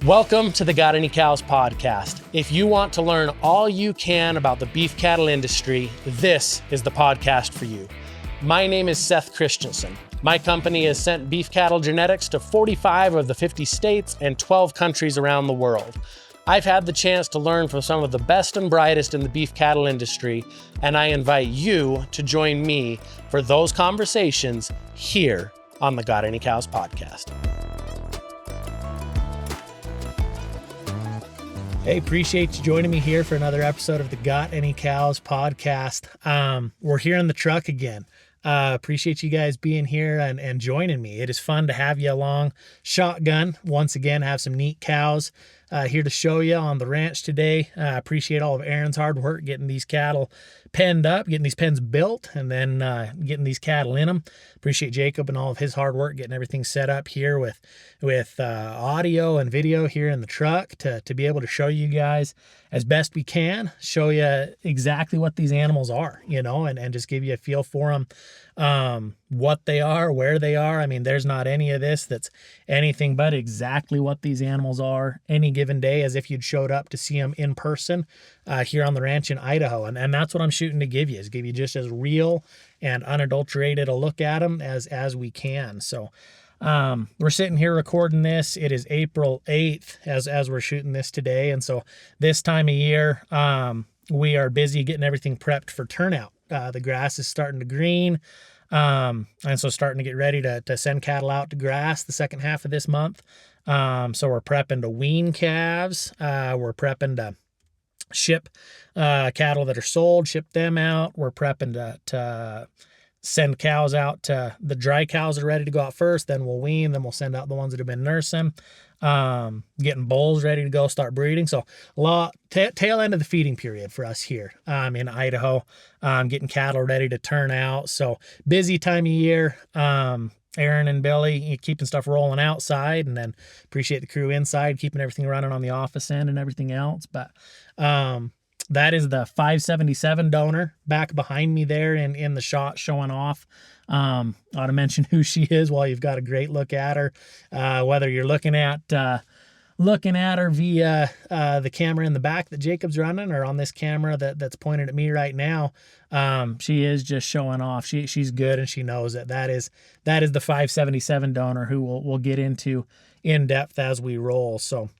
Welcome to the Got Any Cows podcast. If you want to learn all you can about the beef cattle industry, this is the podcast for you. My name is Seth Christensen. My company has sent beef cattle genetics to 45 of the 50 states and 12 countries around the world. I've had the chance to learn from some of the best and brightest in the beef cattle industry, and I invite you to join me for those conversations here on the Got Any Cows podcast. Hey, appreciate you joining me here for another episode of the Got Any Cows podcast. We're here in the truck again. Appreciate you guys being here and joining me. It is fun to have you along. Shotgun, once again, have some neat cows here to show you on the ranch today. Appreciate all of Aaron's hard work getting these cattle penned up, getting these pens built, and then getting these cattle in them. Appreciate Jacob and all of his hard work getting everything set up here with audio and video here in the truck to be able to show you guys as best we can, show you exactly what these animals are, and just give you a feel for them, what they are, where they are. I mean, there's not any of this that's anything but exactly what these animals are any given day, as if you'd showed up to see them in person here on the ranch in Idaho. And that's what I'm shooting to give you, is give you just as real and unadulterated a look at them as we can. So we're sitting here recording this. It is April 8th as we're shooting this today. And so this time of year, we are busy getting everything prepped for turnout. The grass is starting to green. And so starting to get ready to send cattle out to grass the second half of this month. So we're prepping to wean calves. We're prepping to ship cattle that are sold, ship them out. We're prepping to send cows out to the dry cows that are ready to go out first. Then we'll wean. Then we'll send out the ones that have been nursing. Getting bulls ready to go start breeding. So tail end of the feeding period for us here in Idaho. Getting cattle ready to turn out. So busy time of year. Aaron and Billy keeping stuff rolling outside, and then appreciate the crew inside, keeping everything running on the office end and everything else. But that is the 577 donor back behind me there in the shot showing off. Ought to mention who she is while you've got a great look at her. Whether you're looking at her via the camera in the back that Jacob's running, or on this camera that's pointed at me right now, she is just showing off. She's good, and she knows it. That is the 577 donor, who we'll get into in depth as we roll. So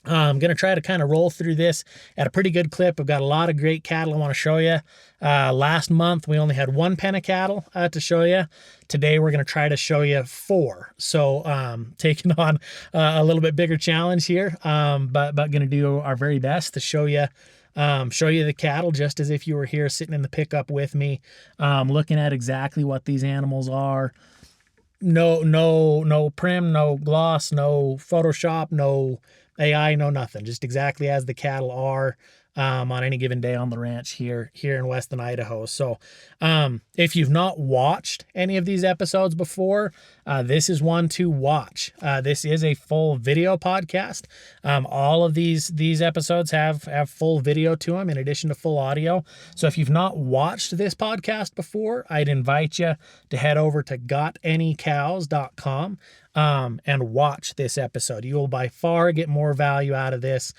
I'm going to try to kind of roll through this at a pretty good clip. I've got a lot of great cattle I want to show you. Last month, we only had one pen of cattle to show you. Today, we're going to try to show you 4. So taking on a little bit bigger challenge here, but going to do our very best to show you the cattle just as if you were here sitting in the pickup with me, looking at exactly what these animals are. No prim, no gloss, no Photoshop, no AI, no nothing. Just exactly as the cattle are on any given day on the ranch here in Western Idaho. So if you've not watched any of these episodes before, this is one to watch. This is a full video podcast. All of these episodes have full video to them in addition to full audio. So if you've not watched this podcast before, I'd invite you to head over to gotanycows.com and watch this episode. You will by far get more value out of this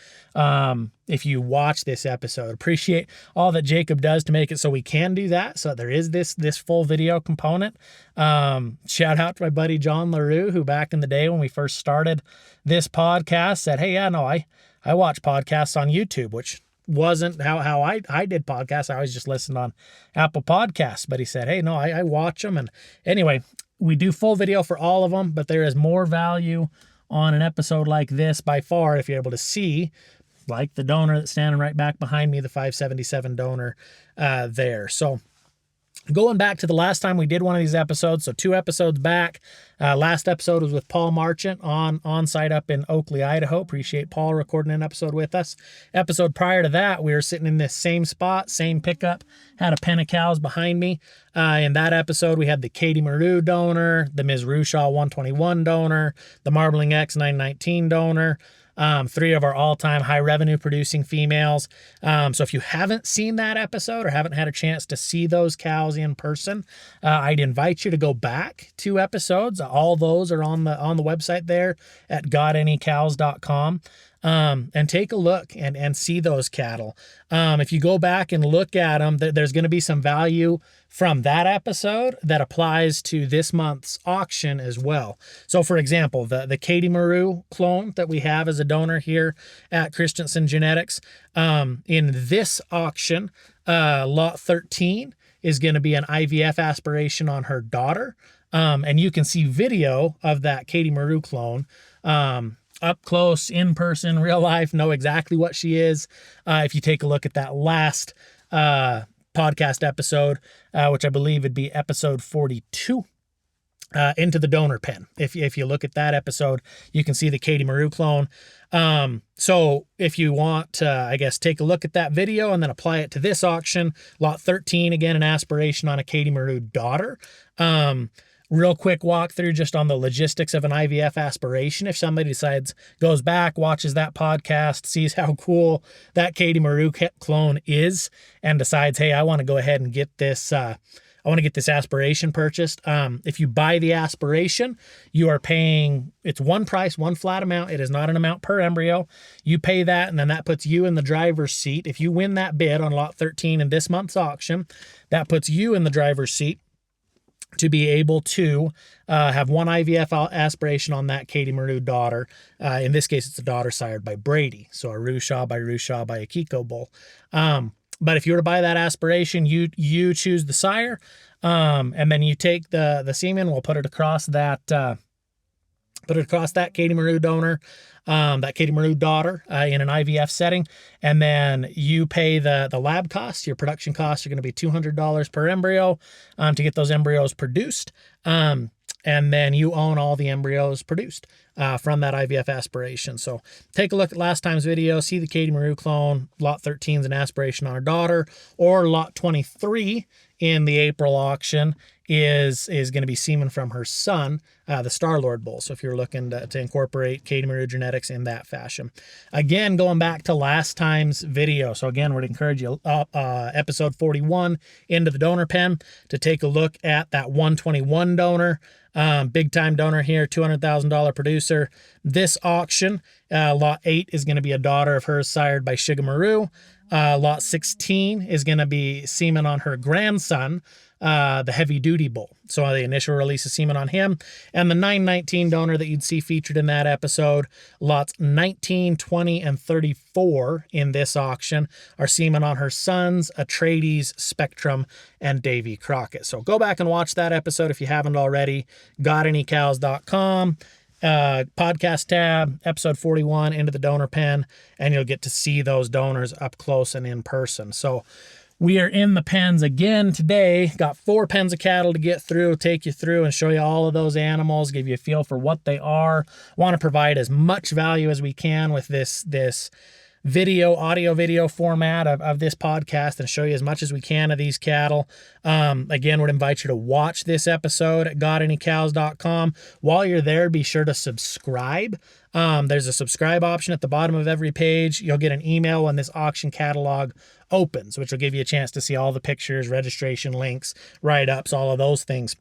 if you watch this episode. Appreciate all that Jacob does to make it so we can do that. So there is this full video component. Shout out to my buddy John LaRue, who back in the day when we first started this podcast said, hey, I watch podcasts on YouTube, which wasn't how I did podcasts. I always just listened on Apple Podcasts. But he said, hey, no, I watch them. And anyway, we do full video for all of them, but there is more value on an episode like this by far if you're able to see, like the donor that's standing right back behind me, the 577 donor there. So going back to the last time we did one of these episodes, so 2 episodes back, last episode was with Paul Marchant on site up in Oakley, Idaho. Appreciate Paul recording an episode with us. Episode prior to that, we were sitting in this same spot, same pickup, had a pen of cows behind me. In that episode, we had the Katie Maru donor, the Ms. Rueshaw 121 donor, the Marbling X 919 donor, 3 of our all-time high revenue producing females. So if you haven't seen that episode or haven't had a chance to see those cows in person, I'd invite you to go back 2 episodes. All those are on the website there at gotanycows.com. And take a look and see those cattle. If you go back and look at them, there's going to be some value from that episode that applies to this month's auction as well. So for example, the Katie Maru clone that we have as a donor here at Christensen Genetics, in this auction, lot 13 is going to be an IVF aspiration on her daughter. And you can see video of that Katie Maru clone, up close, in person, real life, know exactly what she is. If you take a look at that last podcast episode, which I believe would be episode 42, into the donor pen. If you look at that episode, you can see the Katie Maru clone. So if you want to, I guess, take a look at that video and then apply it to this auction, lot 13, again, an aspiration on a Katie Maru daughter. Real quick walkthrough just on the logistics of an IVF aspiration. If somebody goes back, watches that podcast, sees how cool that Katie Maru clone is, and decides, hey, I want to go ahead and get this, aspiration purchased. If you buy the aspiration, you are paying, it's one price, one flat amount. It is not an amount per embryo. You pay that, and then that puts you in the driver's seat. If you win that bid on lot 13 in this month's auction, that puts you in the driver's seat to be able to have one IVF aspiration on that Katie Maru daughter. In this case, it's a daughter sired by Brady. So a Rueshaw by a Kiko bull. But if you were to buy that aspiration, you choose the sire, and then you take the semen. We'll put it across that Katie Maru donor, that Katie Maru daughter, in an IVF setting. And then you pay the lab costs. Your production costs are going to be $200 per embryo, to get those embryos produced. And then you own all the embryos produced, from that IVF aspiration. So take a look at last time's video, see the Katie Maru clone. Lot 13 is an aspiration on her daughter, or lot 23 in the April auction is going to be semen from her son, the Star-Lord bull. So if you're looking to incorporate Katie Maru genetics in that fashion. Again, going back to last time's video. So again, would encourage you, episode 41, into the donor pen, to take a look at that 121 donor. Big time donor here, $200,000 producer. This auction, lot 8 is going to be a daughter of hers sired by Shiga Maru. Lot 16 is going to be semen on her grandson, the heavy duty bull. So the initial release of semen on him. And the 919 donor that you'd see featured in that episode, lots 19, 20, and 34 in this auction are semen on her sons, Atreides, Spectrum, and Davy Crockett. So go back and watch that episode if you haven't already. GotAnyCows.com. Podcast tab, episode 41, into the donor pen, and you'll get to see those donors up close and in person. So we are in the pens again today. Got 4 pens of cattle to get through, take you through and show you all of those animals, give you a feel for what they are. Want to provide as much value as we can with this audio video format of this podcast, and show you as much as we can of these cattle. Again, would invite you to watch this episode at GotAnyCows.com. While you're there, be sure to subscribe. There's a subscribe option at the bottom of every page. You'll get an email when this auction catalog opens, which will give you a chance to see all the pictures, registration links, write-ups, all of those things.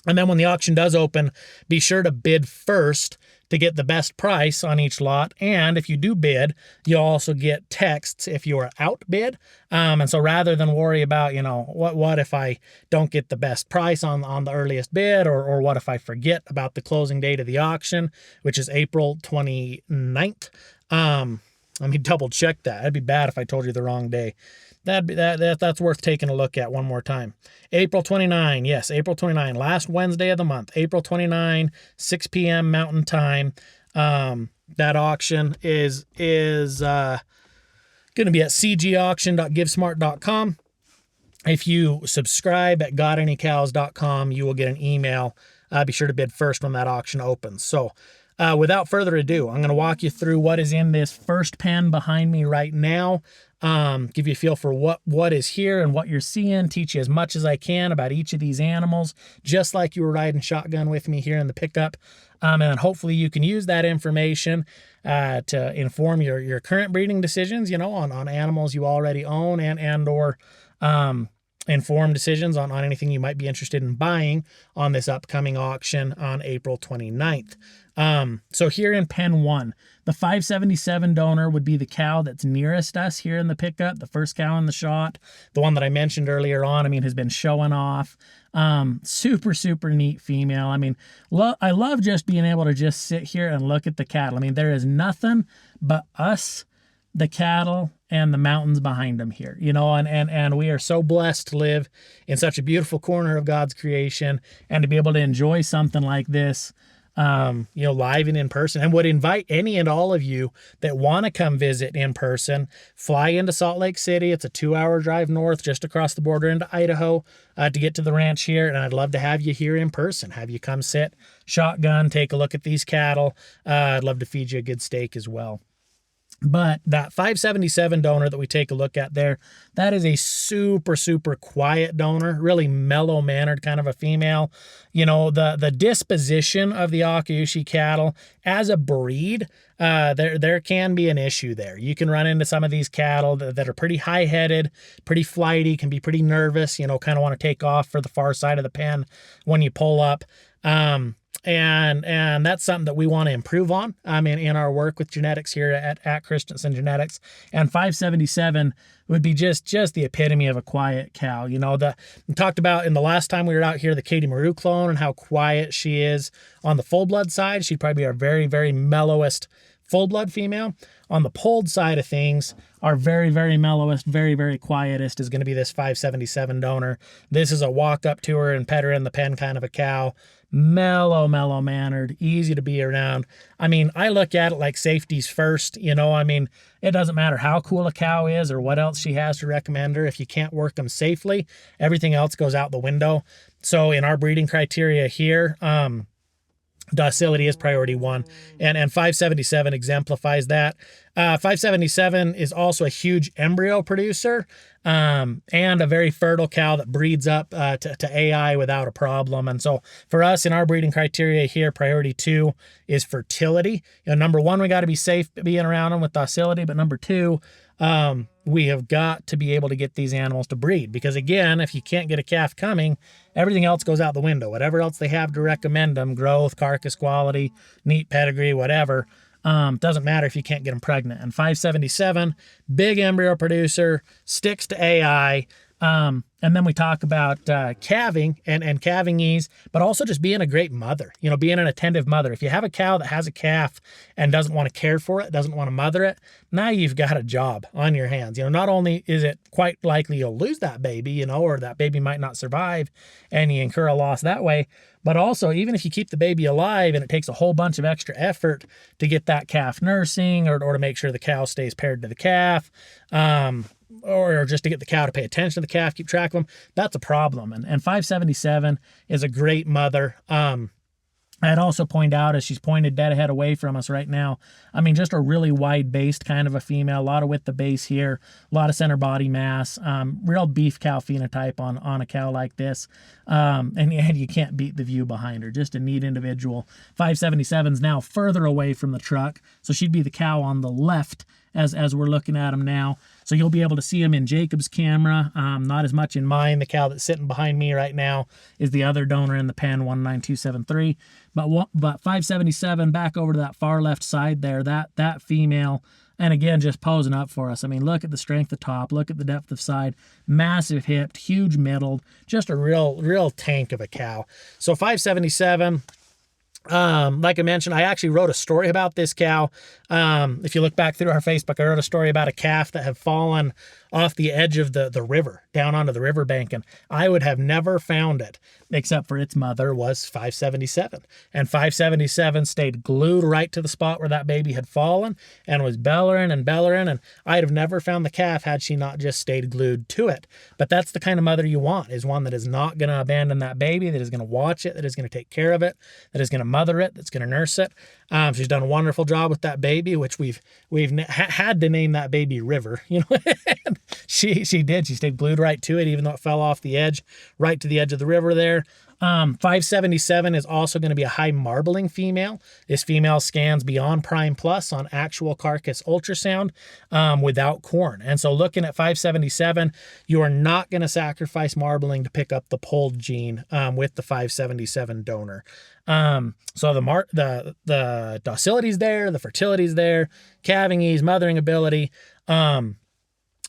And then when the auction does open, be sure to bid first to get the best price on each lot. And if you do bid, you'll also get texts if you are outbid. And so rather than worry about, what if I don't get the best price on the earliest bid, or what if I forget about the closing date of the auction, which is April 29th. Let me double check that. It'd be bad if I told you the wrong day. That's worth taking a look at one more time. April 29, yes, April 29, last Wednesday of the month, April 29, 6 p.m. Mountain Time. That auction is going to be at cgauction.givesmart.com. If you subscribe at gotanycows.com, you will get an email. Be sure to bid first when that auction opens. So without further ado, I'm going to walk you through what is in this first pen behind me right now. Give you a feel for what is here and what you're seeing, teach you as much as I can about each of these animals, just like you were riding shotgun with me here in the pickup. And then hopefully you can use that information to inform your current breeding decisions, on animals you already own and or informed decisions on anything you might be interested in buying on this upcoming auction on April 29th. So here in pen 1, the 577 donor would be the cow that's nearest us here in the pickup, the first cow in the shot, the one that I mentioned earlier on, has been showing off. Super, super neat female. I love just being able to just sit here and look at the cattle. There is nothing but us, the cattle, and the mountains behind them here, and we are so blessed to live in such a beautiful corner of God's creation and to be able to enjoy something like this, live and in person, and would invite any and all of you that want to come visit in person, fly into Salt Lake City. It's a 2-hour drive north, just across the border into Idaho, to get to the ranch here. And I'd love to have you here in person, have you come sit, shotgun, take a look at these cattle. I'd love to feed you a good steak as well. But that 577 donor that we take a look at there, that is a super, super quiet donor, really mellow-mannered kind of a female. The disposition of the Akaushi cattle as a breed, there can be an issue there. You can run into some of these cattle that are pretty high-headed, pretty flighty, can be pretty nervous, kind of want to take off for the far side of the pen when you pull up. And that's something that we want to improve on, in our work with genetics here at Christensen Genetics. And 577 would be just the epitome of a quiet cow. We talked about in the last time we were out here, the Umemaru clone and how quiet she is on the full blood side. She'd probably be our very, very mellowest full blood female. On the polled side of things, our very, very mellowest, very, very quietest is going to be this 577 donor. This is a walk up to her and pet her in the pen kind of a cow. Mellow mannered, easy to be around. I look at it like safety's first. It doesn't matter how cool a cow is or what else she has to recommend her. If you can't work them safely, everything else goes out the window. So in our breeding criteria here, docility is priority 1, and 577 exemplifies that. 577 is also a huge embryo producer, and a very fertile cow that breeds up to AI without a problem. And so for us in our breeding criteria here, priority 2 is fertility. Number 1, we got to be safe being around them with docility, but number 2, we have got to be able to get these animals to breed, because again, if you can't get a calf coming, everything else goes out the window. Whatever else they have to recommend them, growth, carcass quality, neat pedigree, whatever, doesn't matter if you can't get them pregnant. And 577, big embryo producer, sticks to AI. And then we talk about calving and calving ease, but also just being a great mother, being an attentive mother. If you have a cow that has a calf and doesn't want to care for it, doesn't want to mother it, now you've got a job on your hands. Not only is it quite likely you'll lose that baby, or that baby might not survive and you incur a loss that way, but also even if you keep the baby alive and it takes a whole bunch of extra effort to get that calf nursing or to make sure the cow stays paired to the calf, or just to get the cow to pay attention to the calf, keep track of them, that's a problem. And 577 is a great mother. I'd also point out, as she's pointed dead ahead away from us right now, just a really wide-based kind of a female, a lot of width the base here, a lot of center body mass, real beef cow phenotype on a cow like this. And you can't beat the view behind her, just a neat individual. 577's now further away from the truck, so she'd be the cow on the left as we're looking at him now. So you'll be able to see him in Jacob's camera, not as much in mine. The cow that's sitting behind me right now is the other donor in the pen, 19273. But 577, back over to that far left side there, that female, and again, just posing up for us. Look at the strength of top, look at the depth of side, massive hipped, huge middled, just a real tank of a cow. So 577, like I mentioned, I actually wrote a story about this cow. If you look back through our Facebook, I wrote a story about a calf that had fallen off the edge of the river, down onto the riverbank, and I would have never found it, except for its mother was 577. And 577 stayed glued right to the spot where that baby had fallen and was bellowing, and I'd have never found the calf had she not just stayed glued to it. But that's the kind of mother you want, is one that is not going to abandon that baby, that is going to watch it, that is going to take care of it, that is going to mother it, that's going to nurse it. She's done a wonderful job with that baby, which we've had to name that baby River. You know, she did. She stayed glued right to it, even though it fell off the edge, right to the edge of the river there. 577 is also going to be a high marbling female. This female scans beyond prime plus on actual carcass ultrasound without corn. And so looking at 577, you are not going to sacrifice marbling to pick up the polled gene with the 577 donor. So the docility's there, the fertility's there, calving ease, mothering ability.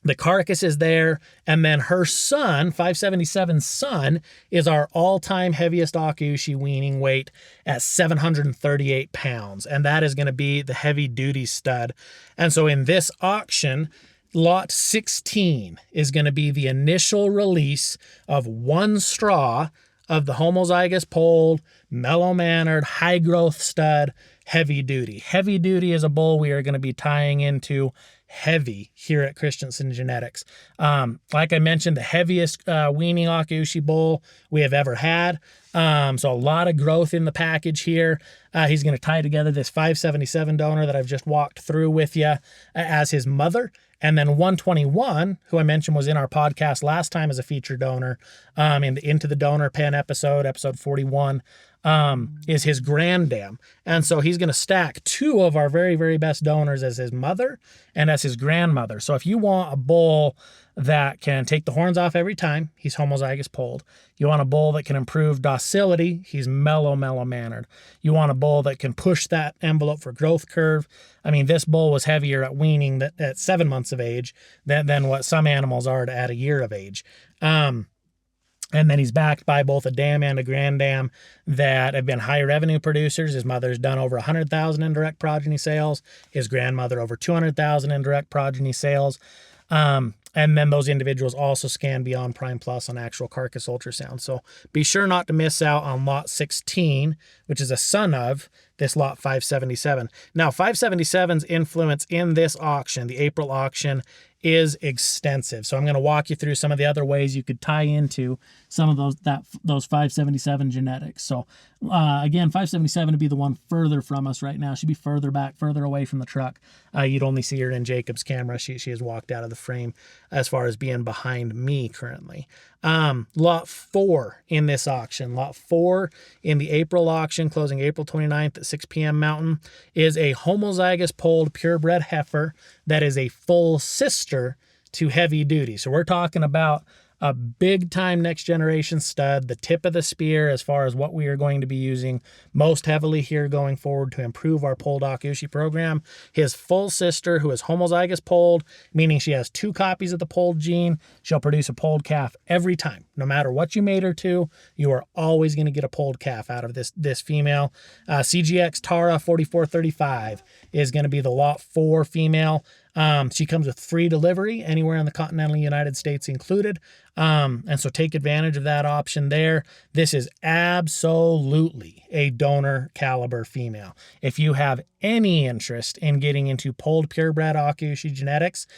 The carcass is there, and then her son, 577's son, is our all-time heaviest Akaushi weaning weight at 738 pounds, and that is going to be the heavy-duty stud. And so in this auction, lot 16 is going to be the initial release of one straw of the homozygous polled, mellow-mannered, high-growth stud, heavy-duty. Heavy-duty is a bull we are going to be tying into heavy here at Christensen Genetics. Like I mentioned, the heaviest weaning Akaushi bull we have ever had. So a lot of growth in the package here. He's going to tie together this 577 donor that I've just walked through with you as his mother. And then 121, who I mentioned was in our podcast last time as a feature donor, in the Into the Donor Pen episode 41, is his granddam. And so he's going to stack two of our very, very best donors as his mother and as his grandmother. So if you want a bull that can take the horns off every time, he's homozygous polled. You want a bull that can improve docility, he's mellow mannered. You want a bull that can push that envelope for growth curve. I mean, this bull was heavier at weaning at 7 months of age than what some animals are at a year of age. And then he's backed by both a dam and a grandam that have been high revenue producers. His mother's done over 100,000 in direct progeny sales. His grandmother over 200,000 in direct progeny sales. And then those individuals also scan beyond prime plus on actual carcass ultrasound. So be sure not to miss out on lot 16, which is a son of this lot 577. Now, 577's influence in this auction, the April auction, is extensive. So I'm going to walk you through some of the other ways you could tie into some of those 577 genetics. So again, 577 would be the one further from us right now. She'd be further back, further away from the truck. You'd only see her in Jacob's camera. She has walked out of the frame as far as being behind me currently. Lot 4 in this auction, lot 4 in the April auction, closing April 29th at 6 p.m. Mountain, is a homozygous polled purebred heifer that is a full sister to heavy duty. So we're talking about a big time next generation stud, the tip of the spear as far as what we are going to be using most heavily here going forward to improve our polled Akaushi program. His full sister, who is homozygous polled, meaning she has 2 copies of the polled gene, she'll produce a polled calf every time. No matter what you mate her to, you are always going to get a polled calf out of this female. CGX Tara 4435 is going to be the lot 4 female. She comes with free delivery anywhere in the continental United States included. And so take advantage of that option there. This is absolutely a donor caliber female. If you have any interest in getting into polled purebred Akaushi genetics,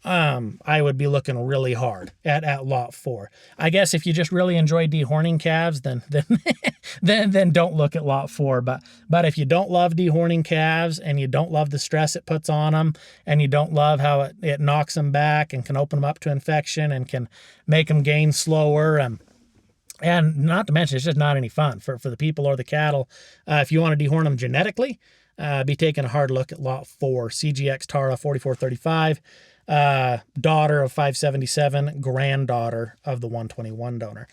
I would be looking really hard at lot 4. I guess if you just really enjoy dehorning calves, then don't look at lot 4. But if you don't love dehorning calves and you don't love the stress it puts on them and you don't love how it knocks them back and can open them up to infection and can make them gain slower and not to mention it's just not any fun for the people or the cattle. If you want to dehorn them genetically, be taking a hard look at lot 4, CGX Tara 4435. Daughter of 577, granddaughter of the 121 donor.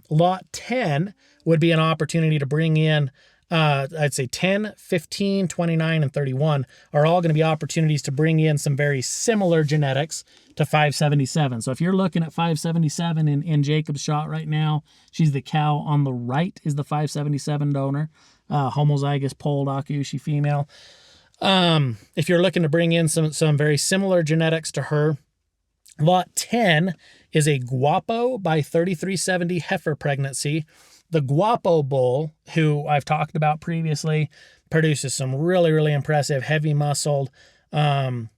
Lot 10 would be an opportunity to bring in, I'd say 10, 15, 29, and 31 are all going to be opportunities to bring in some very similar genetics to 577. So if you're looking at 577 in Jacob's shot right now, she's the cow on the right is the 577 donor, homozygous polled Akaushi female. If you're looking to bring in some very similar genetics to her, lot 10 is a Guapo by 3370 heifer pregnancy. The Guapo bull, who I've talked about previously, produces some really, really impressive heavy muscled, polled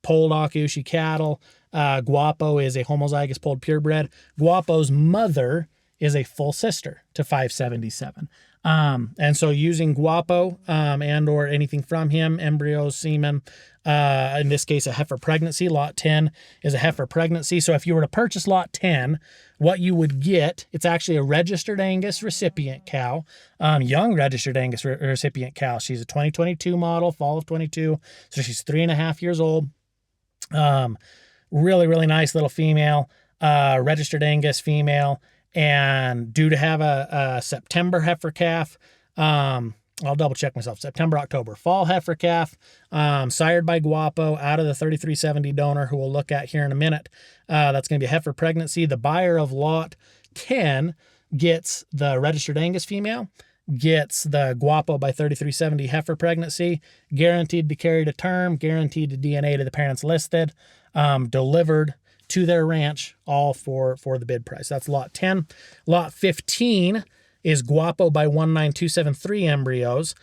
Akaushi cattle. Guapo is a homozygous polled purebred. Guapo's mother is a full sister to 577. And so using Guapo and or anything from him, embryos, semen, in this case, a heifer pregnancy. Lot 10 is a heifer pregnancy. So if you were to purchase lot 10, what you would get, it's actually a registered Angus recipient cow, young registered Angus recipient cow. She's a 2022 model, fall of 22. So she's 3.5 years old. Really, really nice little female, registered Angus female, and due to have a September heifer calf. I'll double check myself. September, October, fall heifer calf, sired by Guapo out of the 3370 donor, who we'll look at here in a minute. That's going to be a heifer pregnancy. The buyer of lot 10 gets the registered Angus female, gets the Guapo by 3370 heifer pregnancy, guaranteed to carry to term, guaranteed to DNA to the parents listed, delivered to their ranch, all for the bid price. That's lot 10. Lot 15 is Guapo by 19273 embryos.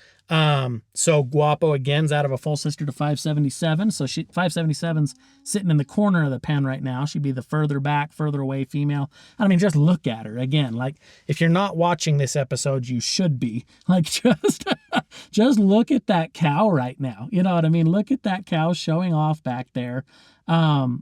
So Guapo again's out of a full sister to 577. So 577's sitting in the corner of the pen right now. She'd be the further back, further away female. I mean, just look at her again. Like, if you're not watching this episode, you should be. Like, just look at that cow right now. You know what I mean? Look at that cow showing off back there.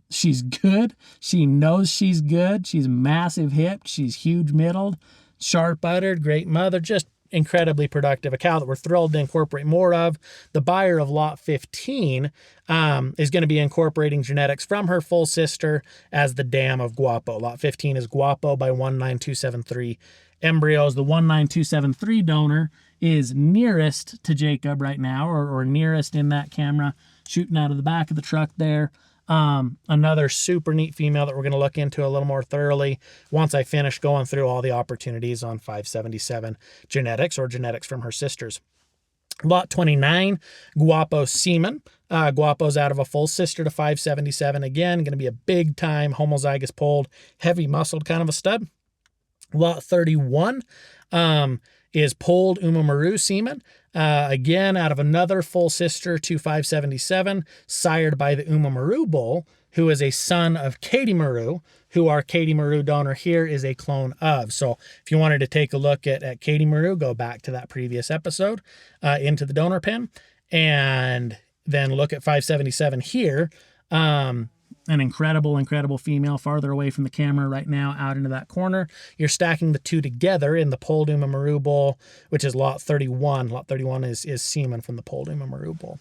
She's good. She knows she's good. She's massive hipped. She's huge middled, sharp uddered, great mother, just incredibly productive. A cow that we're thrilled to incorporate more of. The buyer of lot 15 is going to be incorporating genetics from her full sister as the dam of Guapo. Lot 15 is Guapo by 19273 embryos. The 19273 donor is nearest to Jacob right now, or nearest in that camera, shooting out of the back of the truck there. Another super neat female that we're going to look into a little more thoroughly once I finish going through all the opportunities on 577 genetics, or genetics from her sisters. Lot 29, Guapo semen. Guapo's out of a full sister to 577. Again, going to be a big time homozygous polled, heavy muscled kind of a stud. Lot 31 is polled Umemaru semen. Again, out of another full sister to 577, sired by the Umemaru bull, who is a son of Katie Maru, who our Katie Maru donor here is a clone of. So if you wanted to take a look at Katie Maru, go back to that previous episode, into the donor pen, and then look at 577 here. An incredible female, farther away from the camera right now, out into that corner. You're stacking the two together in the polled Umemaru bull, which is lot 31. Lot 31 is semen from the polled Umemaru bull.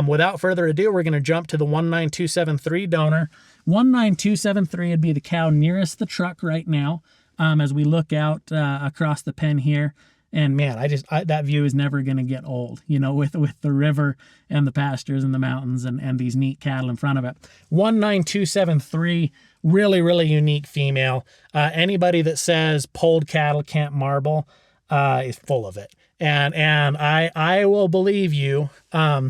Without further ado, we're going to jump to the 19273 donor. 19273 would be the cow nearest the truck right now, as we look out across the pen here. And man, that view is never going to get old, you know, with the river and the pastures and the mountains and these neat cattle in front of it. 19273, really unique female. Anybody that says polled cattle can't marble is full of it. And I will believe you. Yeah,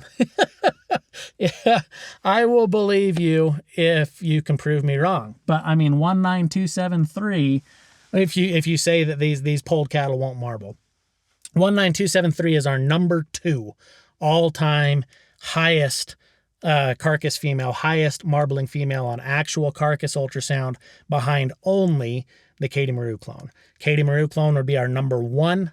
I will believe you if you can prove me wrong. But I mean, 19273, if you say that these polled cattle won't marble. 19273 is our number 2 all-time highest carcass female, highest marbling female on actual carcass ultrasound, behind only the Katie Maru clone. Katie Maru clone would be our number 1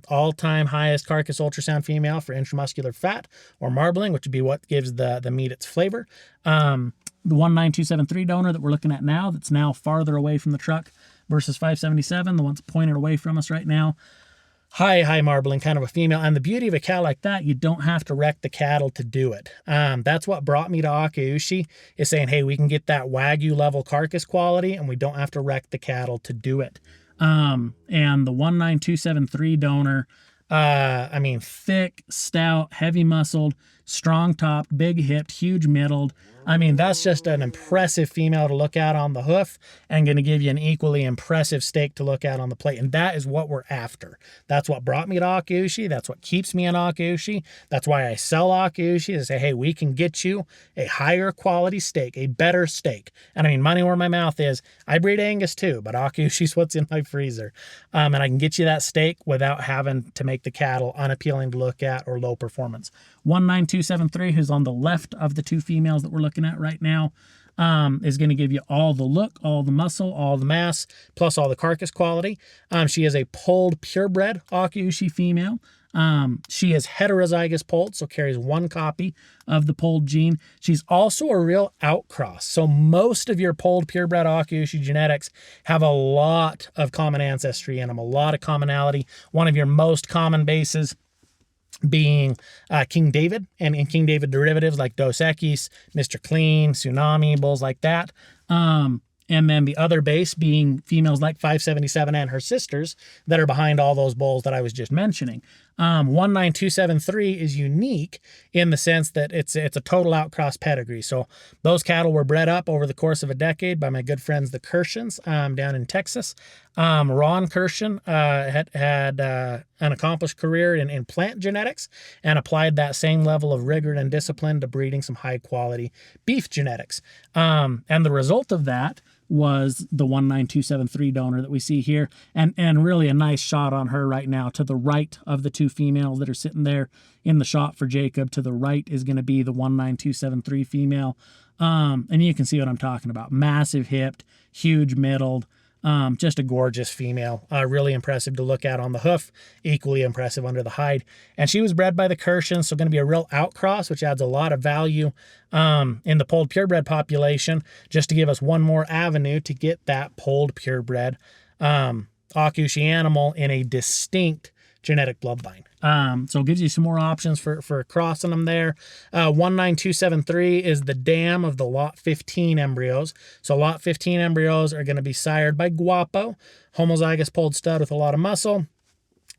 all-time highest carcass ultrasound female for intramuscular fat or marbling, which would be what gives the meat its flavor. The 19273 donor that we're looking at now, that's now farther away from the truck versus 577, the one's pointed away from us right now. High marbling kind of a female. And the beauty of a cow like that, you don't have to wreck the cattle to do it. That's what brought me to Akaushi, is saying, hey, we can get that Wagyu level carcass quality and we don't have to wreck the cattle to do it. And the 19273 donor, I mean, thick, stout, heavy muscled, strong topped, big hipped, huge middled. I mean, that's just an impressive female to look at on the hoof, and going to give you an equally impressive steak to look at on the plate. And that is what we're after. That's what brought me to Akaushi. That's what keeps me in Akaushi. That's why I sell Akaushi, to say, hey, we can get you a higher quality steak, a better steak. And I mean, money where my mouth is. I breed Angus too, but Akaushi's what's in my freezer. And I can get you that steak without having to make the cattle unappealing to look at or low performance. 19273, who's on the left of the two females that we're looking at right now. is going to give you all the look, all the muscle, all the mass, plus all the carcass quality. She is a polled purebred Akaushi female. She is heterozygous polled, so carries one copy of the polled gene. She's also a real outcross. So most of your polled purebred Akaushi genetics have a lot of common ancestry in them, a lot of commonality. One of your most common bases being King David and King David derivatives like Dos Equis, Mr. Clean, Tsunami, bulls like that. And then the other base being females like 577 and her sisters that are behind all those bulls that I was just mentioning. 19273 is unique in the sense that it's a total outcross pedigree. So those cattle were bred up over the course of a decade by my good friends, the Kirshans, down in Texas. Ron Kirshan had an accomplished career in plant genetics and applied that same level of rigor and discipline to breeding some high quality beef genetics. And the result of that was the 19273 donor that we see here, and really a nice shot on her right now. To the right of the two females that are sitting there in the shot for Jacob, to the right is going to be the 19273 female, and you can see what I'm talking about. Massive hipped, huge middled, just a gorgeous female, really impressive to look at on the hoof, equally impressive under the hide. And she was bred by the Kirshans, so going to be a real outcross, which adds a lot of value in the polled purebred population, just to give us one more avenue to get that polled purebred Akaushi animal in a distinct genetic bloodline. So it gives you some more options for crossing them there. 19273 is the dam of the lot 15 embryos. So lot 15 embryos are going to be sired by Guapo, homozygous polled stud with a lot of muscle,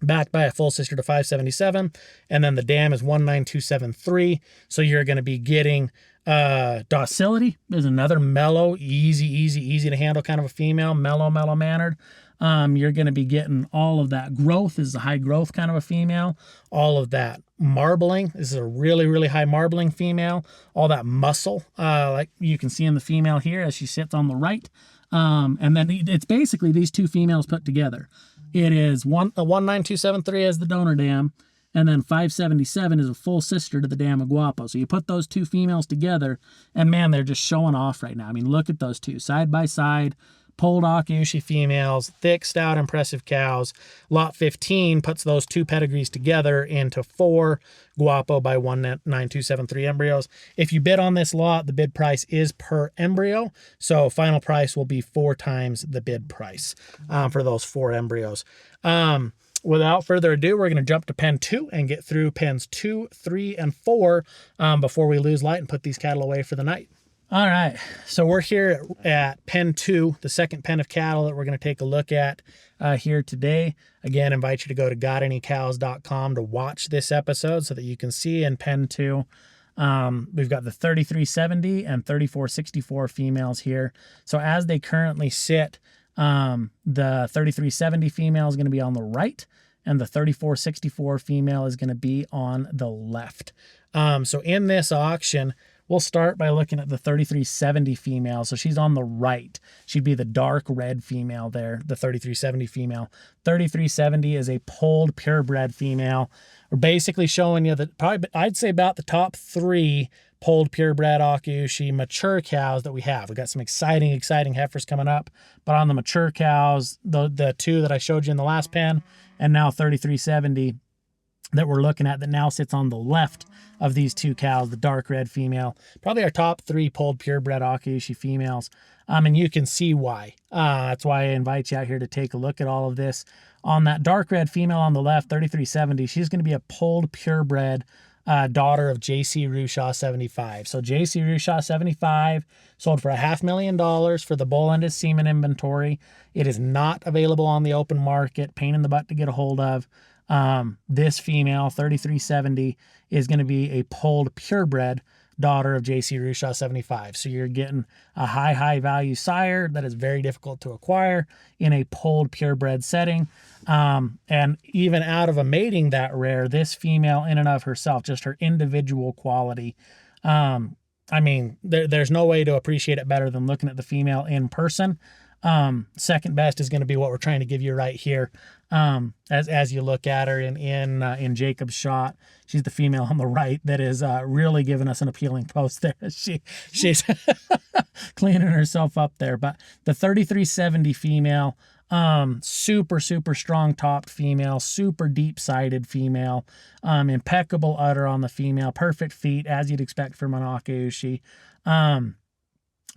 backed by a full sister to 577. And then the dam is 19273. So you're going to be getting docility is another mellow, easy to handle kind of a female, mellow mannered. You're going to be getting all of that growth. This is a high growth kind of a female. All of that marbling. This is a really high marbling female. All that muscle, like you can see in the female here as she sits on the right. And then it's basically these two females put together. It is 19273 as the donor dam, and then 577 is a full sister to the dam of Guapo. So you put those two females together, and man, they're just showing off right now. I mean, look at those two side by side. Polled Akaushi females, thick, stout, impressive cows. Lot 15 puts those two pedigrees together into 4 Guapo by 19273 embryos. If you bid on this lot, the bid price is per embryo, so final price will be 4 times the bid price for those 4 embryos. Without further ado, we're going to jump to pen 2 and get through pens 2, 3, and 4 before we lose light and put these cattle away for the night. All right, so we're here at pen 2, the second pen of cattle that we're going to take a look at here today. Again, invite you to go to gotanycows.com to watch this episode so that you can see in pen 2. We've got the 3370 and 3464 females here. So as they currently sit, the 3370 female is going to be on the right, and the 3464 female is going to be on the left. So in this auction, we'll start by looking at the 3370 female. So she's on the right. She'd be the dark red female there, the 3370 female. 3370 is a polled purebred female. We're basically showing you that probably, I'd say about the top 3 polled purebred Akaushi mature cows that we have. We've got some exciting heifers coming up, but on the mature cows, the 2 that I showed you in the last pen, and now 3370 that we're looking at that now sits on the left of these 2 cows, the dark red female, probably our top 3 polled purebred Akaushi females. And you can see why. That's why I invite you out here to take a look at all of this. On that dark red female on the left, 3370, she's going to be a polled purebred daughter of JC Rueshaw 75. So JC Rueshaw 75 sold for $500,000 for the bull and his semen inventory. It is not available on the open market, pain in the butt to get a hold of. This female, 3370, is going to be a polled purebred daughter of JC Rueshaw 75. So you're getting a high value sire that is very difficult to acquire in a polled purebred setting. And even out of a mating that rare, this female in and of herself, just her individual quality, I mean, there's no way to appreciate it better than looking at the female in person. Second best is going to be what we're trying to give you right here. As you look at her in Jacob's shot, she's the female on the right that is really giving us an appealing post there. She's cleaning herself up there. But the 3370 female, super strong topped female, super deep sided female, impeccable udder on the female, perfect feet as you'd expect from an Akaushi.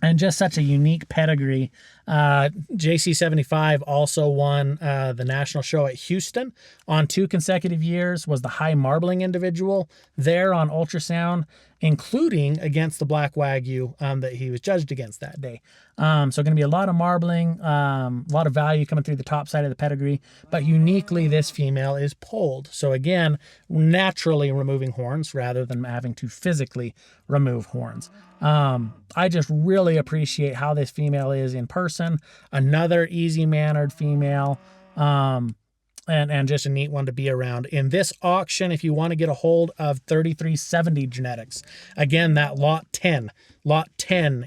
And just such a unique pedigree. JC 75 also won the national show at Houston on 2 consecutive years, was the high marbling individual there on ultrasound, including against the Black Wagyu that he was judged against that day. So going to be a lot of marbling, a lot of value coming through the top side of the pedigree, but uniquely this female is polled. So again, naturally removing horns rather than having to physically remove horns. I just really appreciate how this female is in person. Another easy-mannered female, and just a neat one to be around. In this auction, if you want to get a hold of 3370 genetics, again, that lot 10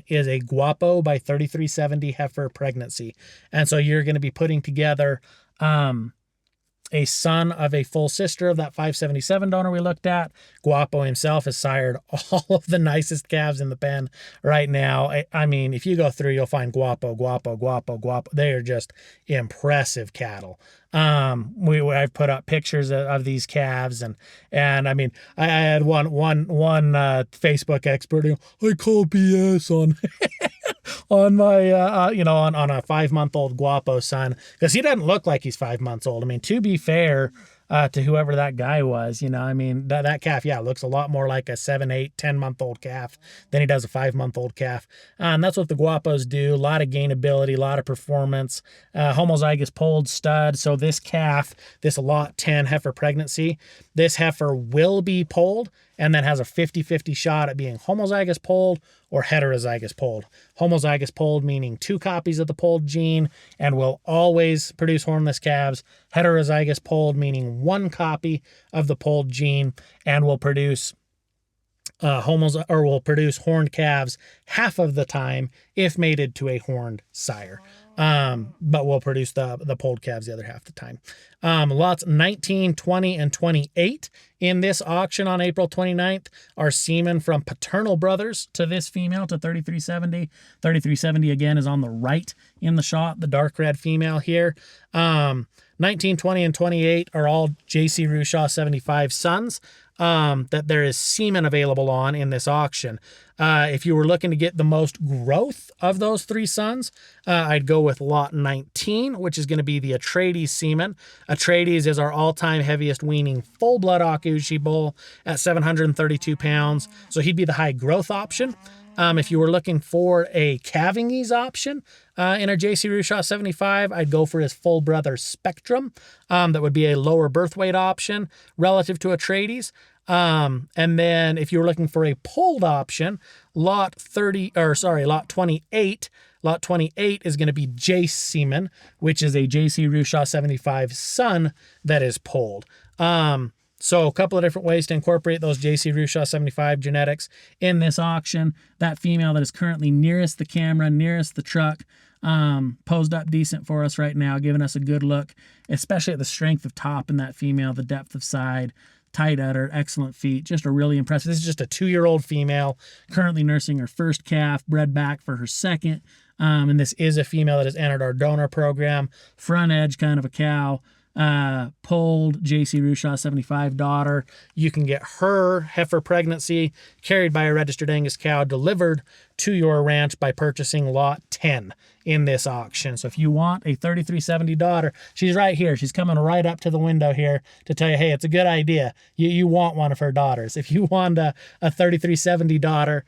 is a Guapo by 3370 heifer pregnancy. And so you're going to be putting together a son of a full sister of that 577 donor we looked at. Guapo himself has sired all of the nicest calves in the pen right now. I mean, if you go through, you'll find Guapo. They are just impressive cattle. I've put up pictures of these calves, and I mean, I had one Facebook expert, I call BS on my on a 5-month-old Guapo son, because he doesn't look like he's 5 months old. I mean, to be fair to whoever that guy was, I mean, that calf, looks a lot more like a 7, 8, 10-month-old calf than he does a 5-month-old calf. And that's what the Guapos do. A lot of gainability, a lot of performance, homozygous polled stud. So this calf, this lot 10 heifer pregnancy, this heifer will be polled and then has a 50-50 shot at being homozygous polled or heterozygous polled. Homozygous polled meaning 2 copies of the polled gene and will always produce hornless calves. Heterozygous polled meaning 1 copy of the polled gene and will produce will produce horned calves half of the time if mated to a horned sire. But will produce the polled calves the other half the time. Lots 19, 20, and 28 in this auction on April 29th are semen from paternal brothers to this female, to 3370. 3370 again is on the right in the shot, the dark red female here. 19, 20, and 28 are all JC Rueshaw 75 sons that there is semen available on in this auction. If you were looking to get the most growth of those 3 sons, I'd go with lot 19, which is going to be the Atreides semen. Atreides is our all-time heaviest weaning full-blood Akaushi bull at 732 pounds, so he'd be the high growth option. If you were looking for a calving ease option in our JC Rueshaw 75, I'd go for his full brother Spectrum. That would be a lower birth weight option relative to Atreides. And then if you were looking for a polled option, lot 28 is going to be Jace semen, which is a JC Rueshaw 75 son that is polled. So a couple of different ways to incorporate those JC Rueshaw 75 genetics in this auction. That female that is currently nearest the camera, nearest the truck, posed up decent for us right now, giving us a good look, especially at the strength of top in that female, the depth of side, tight udder, excellent feet, just a really impressive. This is just a 2-year-old female currently nursing her first calf, bred back for her second. And this is a female that has entered our donor program. Front edge kind of a cow. Polled JC Rueshaw 75 daughter. You can get her heifer pregnancy carried by a registered Angus cow delivered to your ranch by purchasing lot 10 in this auction. So if you want a 3370 daughter, she's right here. She's coming right up to the window here to tell you, hey, it's a good idea. You want one of her daughters. If you want a 3370 daughter,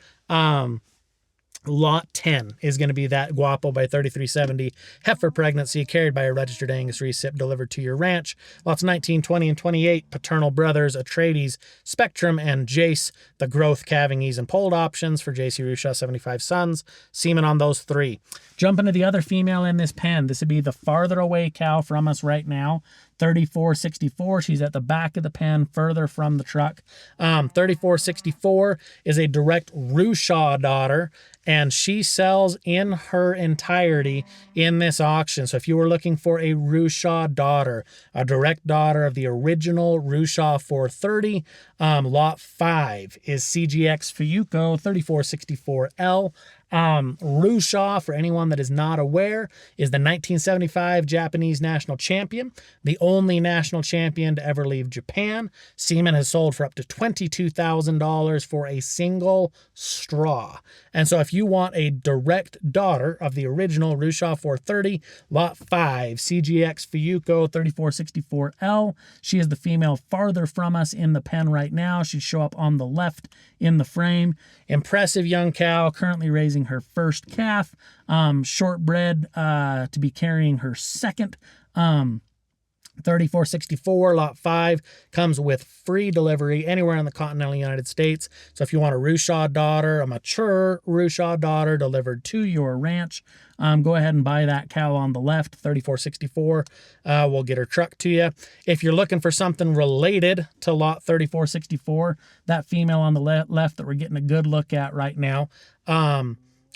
lot 10 is going to be that Guapo by 3370 heifer pregnancy carried by a registered Angus recip delivered to your ranch. Lots 19, 20, and 28 paternal brothers Atreides, Spectrum, and Jace, the growth, calving, ease, and polled options for JC Rueshaw 75 sons. Semen on those 3. Jump into the other female in this pen. This would be the farther away cow from us right now. 3464. She's at the back of the pen, further from the truck. 3464 is a direct Rueshaw daughter and she sells in her entirety in this auction. So if you were looking for a Rueshaw daughter, a direct daughter of the original Rueshaw 430, lot 5 is CGX Fuyuko 3464L. Rueshaw, for anyone that is not aware, is the 1975 Japanese national champion, the only national champion to ever leave Japan. Semen has sold for up to $22,000 for a single straw. And so if you want a direct daughter of the original Rueshaw 430, lot 5, CGX Fuyuko 3464L, she is the female farther from us in the pen right now. She'd show up on the left in the frame. Impressive young cow, currently raising her first calf. Shortbred to be carrying her second. 3464 lot 5 comes with free delivery anywhere in the continental United States. So if you want a Rueshaw daughter, a mature Rueshaw daughter delivered to your ranch, go ahead and buy that cow on the left, 3464. We'll get her trucked to you. If you're looking for something related to lot 3464, that female on the left that we're getting a good look at right now,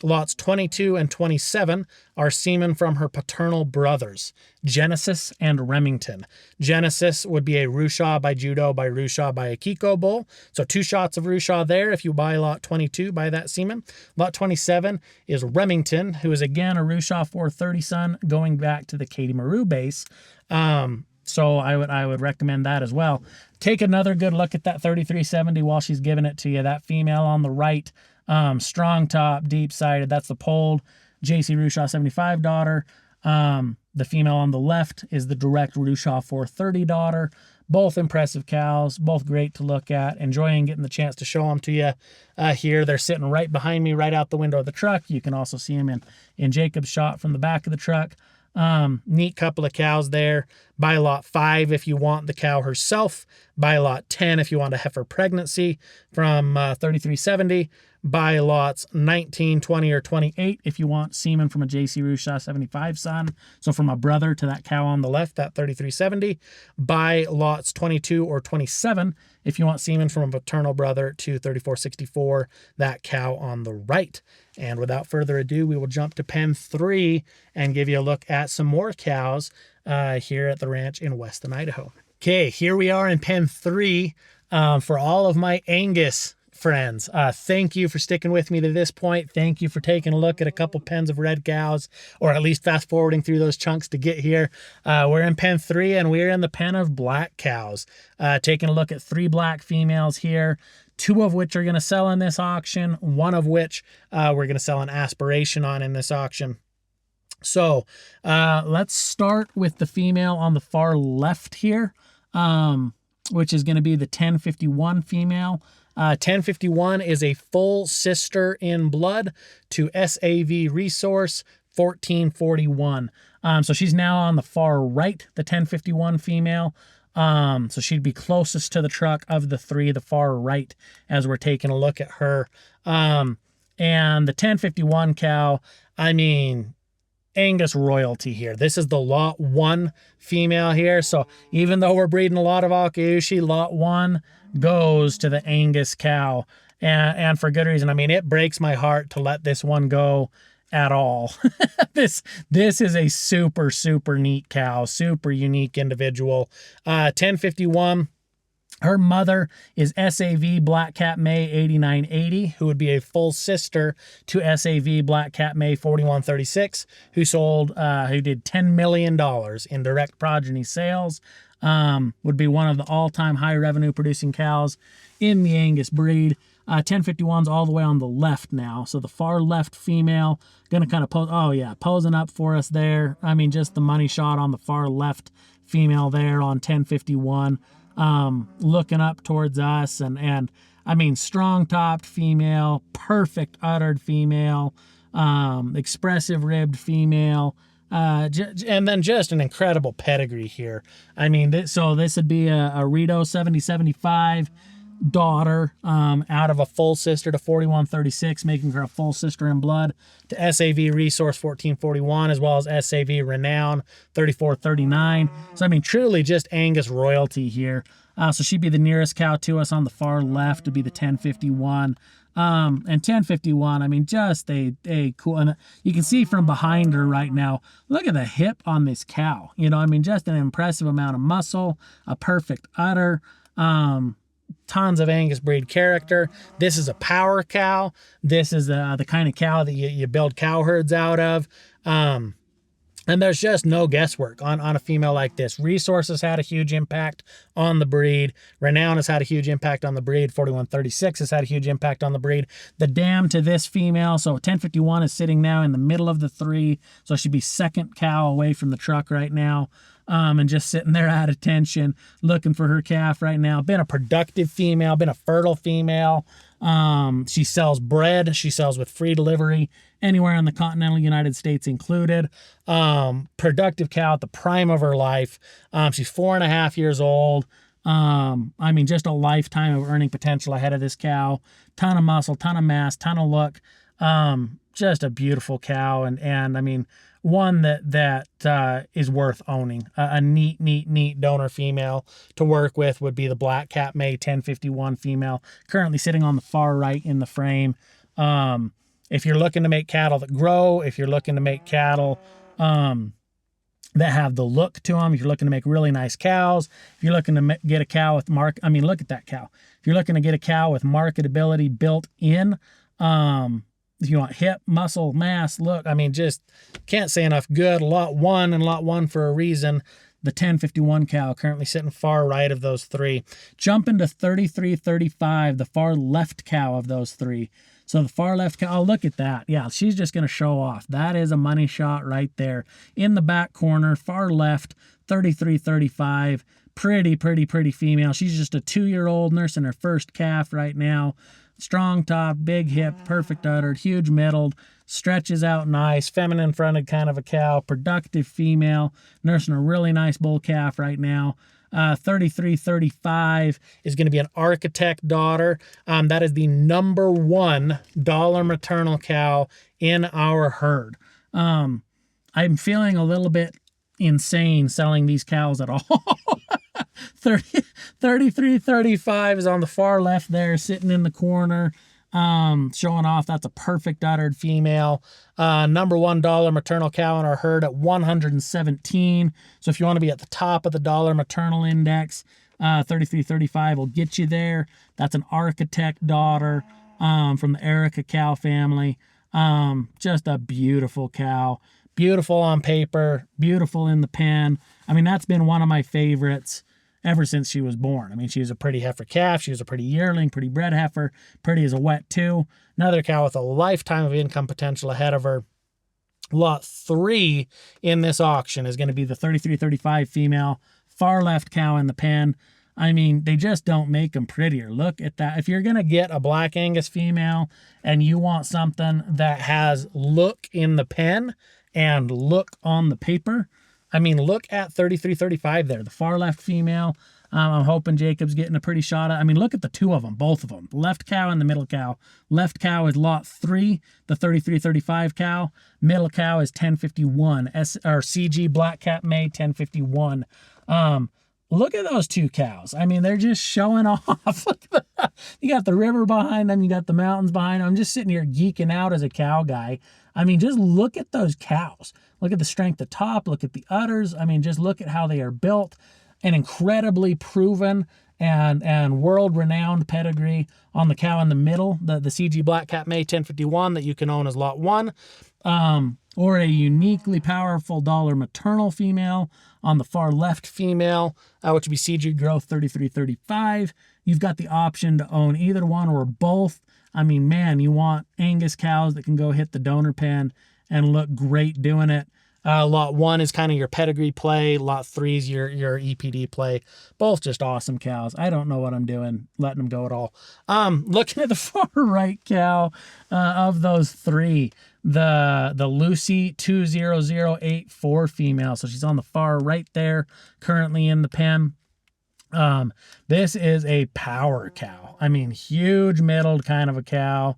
lots 22 and 27 are semen from her paternal brothers, Genesis and Remington. Genesis would be a Rueshaw by Judo by Rueshaw by Akiko bull. So 2 shots of Rueshaw there. If you buy lot 22, buy that semen. Lot 27 is Remington, who is again a Rueshaw 430 son going back to the Katie Maru base. So I would recommend that as well. Take another good look at that 3370 while she's giving it to you. That female on the right, strong top, deep sided. That's the polled JC Rueshaw 75 daughter. The female on the left is the direct Rueshaw 430 daughter. Both impressive cows, both great to look at. Enjoying getting the chance to show them to you here. They're sitting right behind me, right out the window of the truck. You can also see them in Jacob's shot from the back of the truck. Neat couple of cows there. Buy lot 5 if you want the cow herself. Buy lot 10 if you want a heifer pregnancy from 3370. Buy lots 19, 20, or 28 if you want semen from a JC Rueshaw 75 son. So from a brother to that cow on the left, that 3370. Buy lots 22 or 27 if you want semen from a paternal brother to 3464, that cow on the right. And without further ado, we will jump to pen 3 and give you a look at some more cows here at the ranch in Weston, Idaho. Okay, here we are in pen 3 for all of my Angus friends. Thank you for sticking with me to this point. Thank you for taking a look at a couple pens of red cows, or at least fast forwarding through those chunks to get here. We're in pen 3 and we're in the pen of black cows. Taking a look at 3 black females here, 2 of which are going to sell in this auction, 1 of which we're going to sell an aspiration on in this auction. So let's start with the female on the far left here, which is going to be the 1051 female. 1051 is a full sister in blood to SAV Resource 1441. So she's now on the far right, the 1051 female. So she'd be closest to the truck of the 3, the far right, as we're taking a look at her. And the 1051 cow, I mean, Angus royalty here. This is the lot 1 female here. So even though we're breeding a lot of Akaushi, lot 1 goes to the Angus cow, and for good reason. I mean, it breaks my heart to let this one go at all. This is a super neat cow, super unique individual. 1051. Her mother is SAV Blackcap May 8980, who would be a full sister to SAV Blackcap May 4136, who did $10 million in direct progeny sales. Would be one of the all-time high revenue producing cows in the Angus breed. 1051's all the way on the left now. So the far left female going to kind of pose. Oh yeah, posing up for us there. I mean, just the money shot on the far left female there on 1051. Looking up towards us, and I mean, strong topped female, perfect uddered female, expressive ribbed female, and then just an incredible pedigree here. I mean, this would be a Rito 7075 daughter, out of a full sister to 4136, making her a full sister in blood to SAV Resource 1441, as well as SAV Renown 3439. So, I mean, truly just Angus royalty here. So she'd be the nearest cow to us on the far left to be the 1051. And 1051, I mean, just a cool, and you can see from behind her right now, look at the hip on this cow. You know, I mean, just an impressive amount of muscle, a perfect udder, tons of Angus breed character. This is a power cow. This is the kind of cow that you build cow herds out of. And there's just no guesswork on a female like this. Resources had a huge impact on the breed. Renown has had a huge impact on the breed. 4136 has had a huge impact on the breed. The dam to this female, so 1051 is sitting now in the middle of the three, so she'd be second cow away from the truck right now. And just sitting there at attention, looking for her calf right now. Been a productive female, been a fertile female. She sells bread. She sells with free delivery anywhere in the continental United States included. Productive cow at the prime of her life. She's 4.5 years old. I mean, just a lifetime of earning potential ahead of this cow. Ton of muscle, ton of mass, ton of look. Just a beautiful cow. And I mean, one that is worth owning. A neat donor female to work with would be the Blackcap May 1051 female, currently sitting on the far right in the frame. If you're looking to make cattle that grow, if you're looking to make cattle that have the look to them, if you're looking to make really nice cows, if you're looking to get a cow with look at that cow. If you're looking to get a cow with marketability built in, if you want hip, muscle, mass, look, I mean, just can't say enough good. Lot 1 and lot 1 for a reason. The 1051 cow currently sitting far right of those three. Jump into 3335, the far left cow of those three. So the far left cow, oh, look at that. Yeah, she's just going to show off. That is a money shot right there. In the back corner, far left, 3335. Pretty female. She's just a 2-year-old nursing her first calf right now. Strong top, big hip, perfect uddered, huge middled, stretches out nice, feminine fronted kind of a cow, productive female, nursing a really nice bull calf right now. 3335 is going to be an architect daughter. That is the #1 dollar maternal cow in our herd. I'm feeling a little bit insane selling these cows at all. 3335 is on the far left there, sitting in the corner, showing off. That's a perfect uddered female. #1 dollar maternal cow in our herd at 117. So if you want to be at the top of the dollar maternal index, 3335 will get you there. That's an architect daughter from the Erica cow family. Just a beautiful cow. Beautiful on paper, beautiful in the pen. I mean, that's been one of my favorites ever since she was born. I mean, she was a pretty heifer calf. She was a pretty yearling, pretty bred heifer, pretty as a wet too. Another cow with a lifetime of income potential ahead of her. Lot 3 in this auction is going to be the 3335 female, far left cow in the pen. I mean, they just don't make them prettier. Look at that. If you're going to get a Black Angus female and you want something that has look in the pen and look on the paper, I mean, look at 3335 there, the far left female. I'm hoping Jacob's getting a pretty shot at. I mean, look at the two of them, both of them. The left cow and the middle cow. Left cow is lot 3, the 3335 cow. Middle cow is 1051, CG Blackcap May 1051. Look at those two cows. I mean, they're just showing off. Look at that. You got the river behind them. You got the mountains behind them. I'm just sitting here geeking out as a cow guy. I mean, just look at those cows. Look at the strength of top. Look at the udders. I mean, just look at how they are built. An incredibly proven and world-renowned pedigree on the cow in the middle, the CG Blackcap May 1051 that you can own as lot 1. Or a uniquely powerful dollar maternal female on the far left female, which would be CG Growth 3335. You've got the option to own either one or both. I mean, man, you want Angus cows that can go hit the donor pen and look great doing it. Lot 1 is kind of your pedigree play. Lot 3 is your EPD play. Both just awesome cows. I don't know what I'm doing, letting them go at all. Looking at the far right cow of those three, the Lucy 20084 female. So she's on the far right there, currently in the pen. This is a power cow. I mean, huge middled kind of a cow.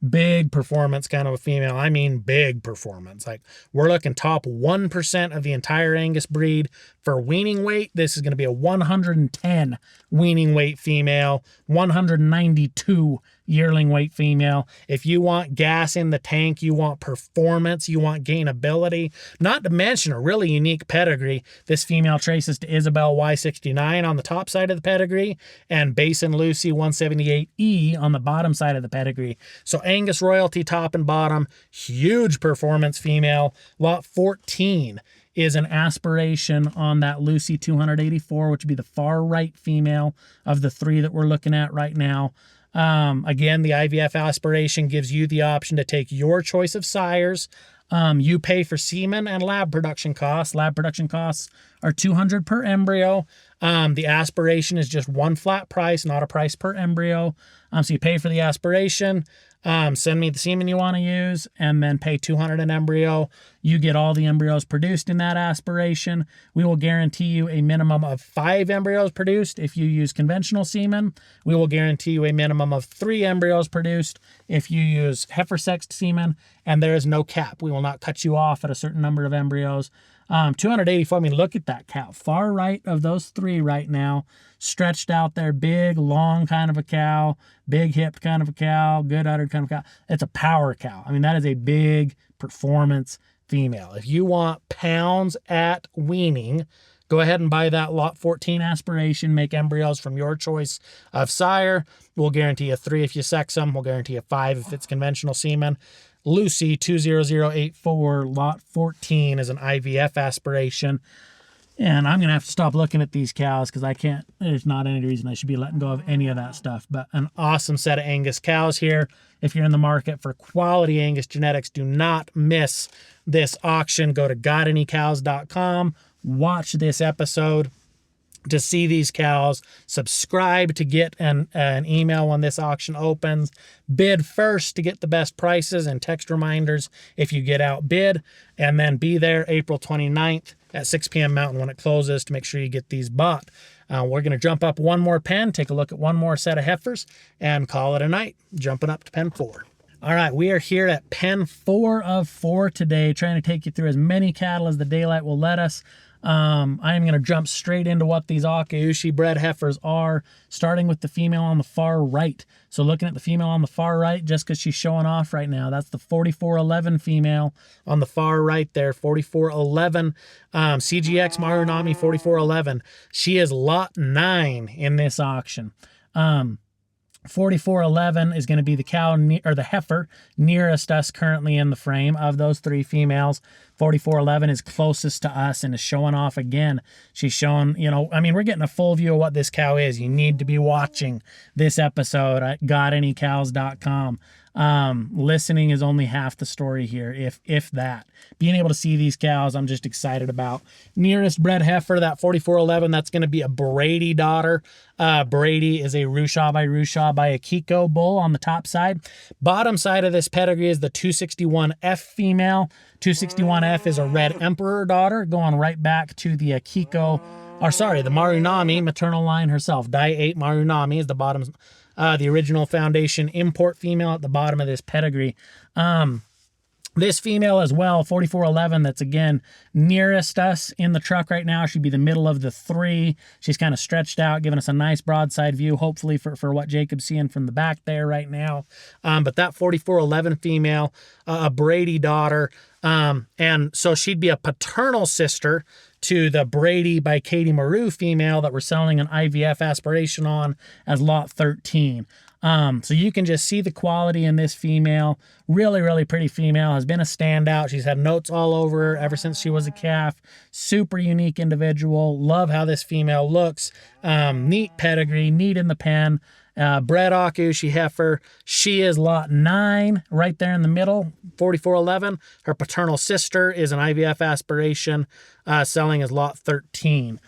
Big performance kind of a female. I mean, big performance. Like, we're looking top 1% of the entire Angus breed. For weaning weight, this is going to be a 110 weaning weight female, 192 yearling weight female. If you want gas in the tank, you want performance, you want gainability, not to mention a really unique pedigree. This female traces to Isabel Y69 on the top side of the pedigree and Basin Lucy 178E on the bottom side of the pedigree. So Angus royalty top and bottom, huge performance female. Lot 14 is an aspiration on that Lucy 284, which would be the far right female of the three that we're looking at right now. Again, the IVF aspiration gives you the option to take your choice of sires. You pay for semen and lab production costs. Lab production costs are $200 per embryo. The aspiration is just one flat price, not a price per embryo. So you pay for the aspiration, send me the semen you want to use, and then pay $200 an embryo. You get all the embryos produced in that aspiration. We will guarantee you a minimum of 5 embryos produced if you use conventional semen. We will guarantee you a minimum of 3 embryos produced if you use heifer sexed semen, and there is no cap. We will not cut you off at a certain number of embryos. 284, I mean, look at that cow. Far right of those 3 right now, stretched out there, big, long kind of a cow, big hipped kind of a cow, good uddered kind of cow. It's a power cow. I mean, that is a big performance female. If you want pounds at weaning, go ahead and buy that lot 14 aspiration, make embryos from your choice of sire. We'll guarantee you 3 if you sex them. We'll guarantee you 5 if it's conventional semen. Lucy 20084, lot 14 is an IVF aspiration. And I'm going to have to stop looking at these cows because there's not any reason I should be letting go of any of that stuff. But an awesome set of Angus cows here. If you're in the market for quality Angus genetics, do not miss this auction. Go to gotanycows.com, watch this episode to see these cows, subscribe to get an email when this auction opens, bid first to get the best prices and text reminders if you get outbid, and then be there April 29th at 6 p.m. Mountain when it closes to make sure you get these bought. We're going to jump up one more pen, take a look at one more set of heifers, and call it a night, jumping up to pen 4. All right, we are here at pen 4 of 4 today, trying to take you through as many cattle as the daylight will let us. I am going to jump straight into what these Akaushi bred heifers are, starting with the female on the far right. So looking at the female on the far right, just because she's showing off right now, that's the 4411 female on the far right there, 4411, CGX Marunami 4411. She is lot 9 in this auction. 4411 is going to be the cow or the heifer nearest us currently in the frame of those 3 females. 4411 is closest to us and is showing off again. She's showing, I mean, we're getting a full view of what this cow is. You need to be watching this episode at gotanycows.com. Listening is only half the story here, if that. Being able to see these cows, I'm just excited about. Nearest bred heifer, that 4411, that's going to be a Brady daughter. Brady is a Rueshaw by Akiko bull on the top side. Bottom side of this pedigree is the 261F female. 261F is a Red Emperor daughter, going right back to the Akiko, the Marunami maternal line herself. Die 8 Marunami is the bottom. The original foundation import female at the bottom of this pedigree. This female as well, 4411, that's again nearest us in the truck right now. She'd be the middle of the 3. She's kind of stretched out, giving us a nice broadside view, hopefully for what Jacob's seeing from the back there right now. But that 4411 female, a Brady daughter, and so she'd be a paternal sister to the Brady by Katie Maru female that we're selling an IVF aspiration on as lot 13. So you can just see the quality in this female. Really, really pretty female. Has been a standout. She's had notes all over her ever since she was a calf. Super unique individual. Love how this female looks. Neat pedigree, neat in the pen. Bred Akaushi heifer. She is lot 9 right there in the middle, 4411. Her paternal sister is an IVF aspiration, selling as lot 13.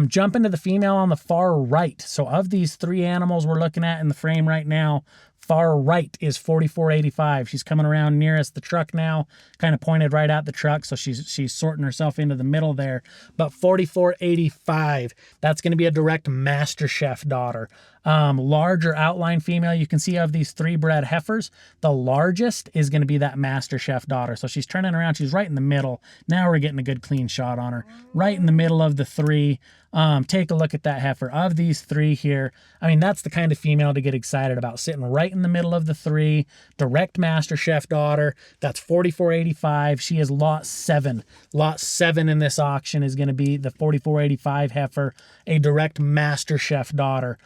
Jump into the female on the far right. So of these 3 animals we're looking at in the frame right now, far right is 4485. She's coming around nearest the truck now, kind of pointed right at the truck, so she's sorting herself into the middle there. But 4485, that's going to be a direct Master Chef daughter. Larger outline female. You can see of these 3 bred heifers, the largest is going to be that Master Chef daughter. So she's turning around. She's right in the middle. Now we're getting a good clean shot on her. Right in the middle of the 3. Take a look at that heifer. Of these three here, I mean, that's the kind of female to get excited about, sitting right in the middle of the three. Direct Master Chef daughter. That's $44.85. She is lot 7. Lot 7 in this auction is going to be the $44.85 heifer, a direct Master Chef daughter.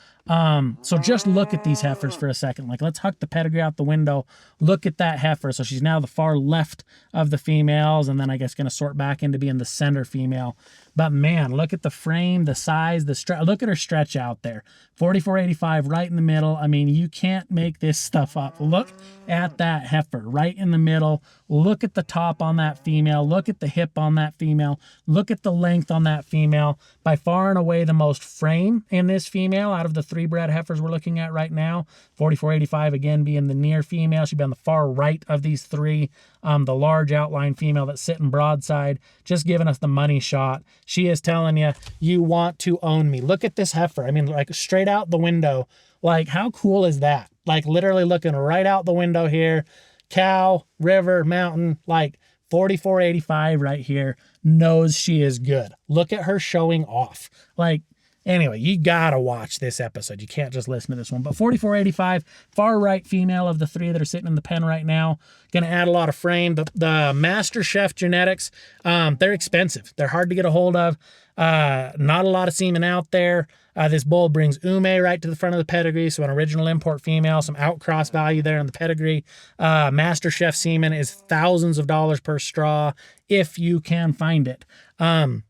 So just look at these heifers for a second. Like, let's huck the pedigree out the window. Look at that heifer. So she's now the far left of the females, and then I guess going to sort back into being the center female. But man, look at the frame, the size, the stretch. Look at her stretch out there. $44.85 right in the middle. I mean, you can't make this stuff up. Look at that heifer right in the middle. Look at the top on that female. Look at the hip on that female. Look at the length on that female. By far and away the most frame in this female out of the 3 bred heifers we're looking at right now. $44.85 again being the near female. She'd be on the far right of these 3. The large outline female that's sitting broadside, just giving us the money shot. She is telling you, you want to own me. Look at this heifer. I mean, like, straight out the window. Like, how cool is that? Like, literally looking right out the window here. Cow, river, mountain, like $44.85 right here. Knows she is good. Look at her showing off. Like, anyway, you gotta watch this episode. You can't just listen to this one. But $44.85, far right female of the 3 that are sitting in the pen right now. Gonna add a lot of frame. The Master Chef genetics, they're expensive. They're hard to get a hold of. Not a lot of semen out there. This bull brings Ume right to the front of the pedigree, so an original import female, some outcross value there in the pedigree. Master Chef semen is thousands of dollars per straw if you can find it. And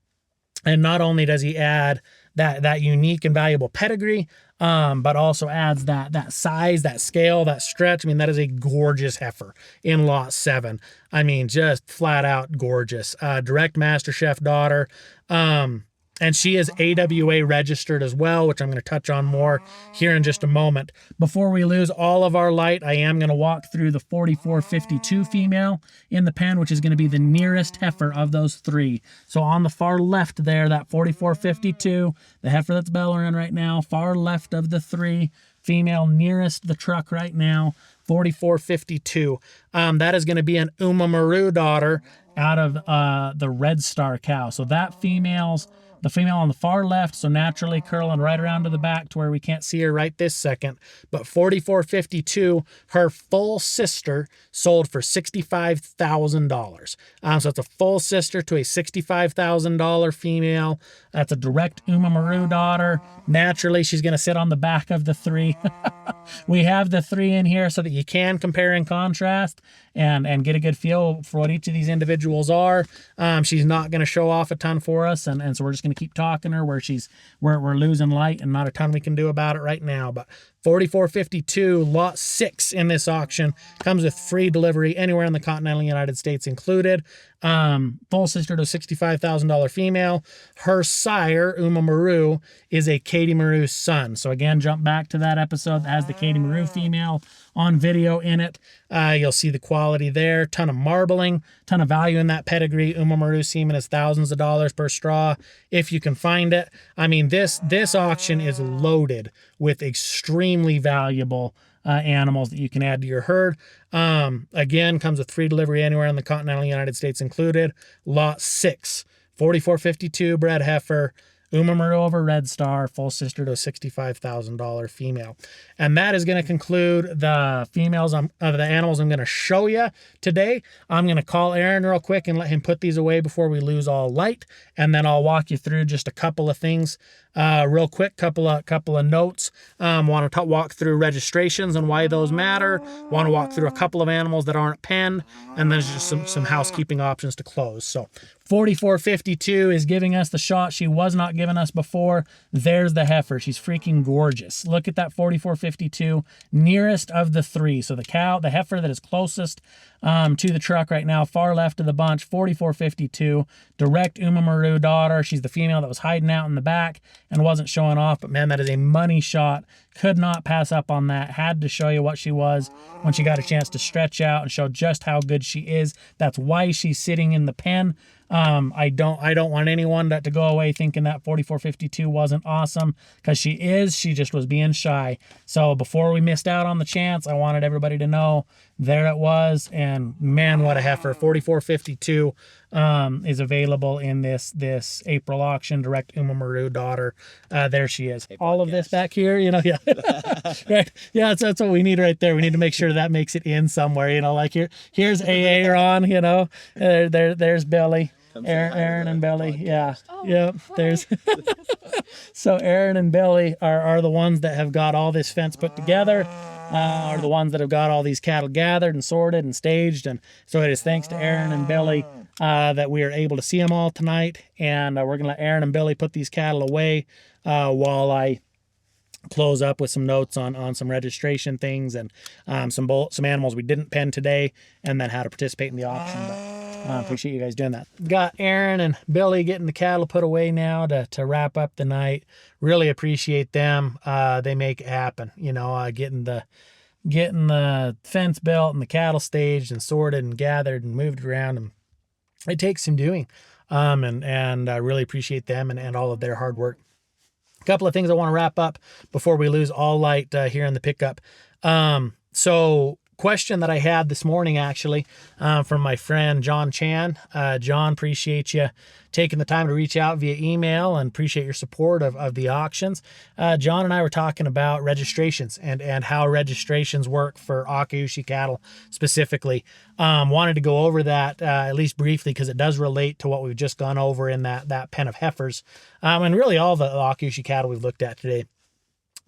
not only does he add that unique and valuable pedigree, but also adds that size, that scale, that stretch. I mean, that is a gorgeous heifer in lot 7. I mean, just flat out gorgeous. Direct Master Chef daughter. And she is AWA registered as well, which I'm going to touch on more here in just a moment. Before we lose all of our light, I am going to walk through the 4452 female in the pen, which is going to be the nearest heifer of those 3. So on the far left there, that 4452, the heifer that's bellowing right now, far left of the 3, female nearest the truck right now, 4452. That is going to be an Umemaru daughter out of the Red Star cow. So that the female on the far left, so naturally curling right around to the back to where we can't see her right this second. But 4452, her full sister sold for $65,000. So it's a full sister to a $65,000 female. That's a direct Umemaru daughter. Naturally, she's going to sit on the back of the 3. We have the 3 in here so that you can compare and contrast and get a good feel for what each of these individuals are. She's not going to show off a ton for us, and so we're just going to keep talking her where we're losing light and not a ton we can do about it right now. But 4452, lot 6 in this auction, comes with free delivery anywhere in the continental United States included. Full sister to a $65,000 female. Her sire, Umemaru, is a Katie Maru's son. So again, jump back to that episode that has the Katie Maru female on video in it. You'll see the quality there. Ton of marbling, ton of value in that pedigree. Umemaru semen is thousands of dollars per straw if you can find it. I mean, this auction is loaded with extremely valuable animals that you can add to your herd. Again, comes with free delivery anywhere in the continental United States included. Lot 6, 4452 bred heifer, Umemaru over Red Star, full sister to a $65,000 female. And that is going to conclude the the animals I'm going to show you today. I'm going to call Aaron real quick and let him put these away before we lose all light. And then I'll walk you through just a couple of things real quick, couple of notes. Want to walk through registrations and why those matter. Want to walk through a couple of animals that aren't penned, and then just some housekeeping options to close. So 4452 is giving us the shot she was not giving us before. There's the heifer. She's freaking gorgeous. Look at that 4452, nearest of the 3. So the heifer that is closest to the truck right now, far left of the bunch, 4452, direct Umemaru daughter. She's the female that was hiding out in the back and wasn't showing off, but man, that is a money shot. Could not pass up on that. Had to show you what she was when she got a chance to stretch out and show just how good she is. That's why she's sitting in the pen. I don't want anyone to go away thinking that 4452 wasn't awesome, because she just was being shy. So before we missed out on the chance, I wanted everybody to know there it was. And man, what a heifer. 4452 is available in this April auction, direct Umemaru daughter. There she is. Hey, all of this back here, yeah. Right. Yeah, that's what we need right there. We need to make sure that makes it in somewhere, like here's AA Ron, there's Billy. Aaron and Billy, yeah. Oh, yep. There's so Aaron and Billy are the ones that have got all this fence put together, are the ones that have got all these cattle gathered and sorted and staged. And so it is thanks to Aaron and Billy that we are able to see them all tonight. And we're gonna let Aaron and Billy put these cattle away while I close up with some notes on some registration things and some animals we didn't pen today, and then how to participate in the auction. But I appreciate you guys doing that. Got Aaron and Billy getting the cattle put away now to wrap up the night. Really appreciate them. They make it happen. Getting the fence built and the cattle staged and sorted and gathered and moved around, and it takes some doing. And I really appreciate them and all of their hard work. A couple of things I want to wrap up before we lose all light here in the pickup. So question that I had this morning, actually, from my friend John Chan. John, appreciate you taking the time to reach out via email, and appreciate your support of the auctions. John and I were talking about registrations and how registrations work for Akaushi cattle specifically. Wanted to go over that at least briefly, because it does relate to what we've just gone over in that pen of heifers, and really all the Akaushi cattle we've looked at today.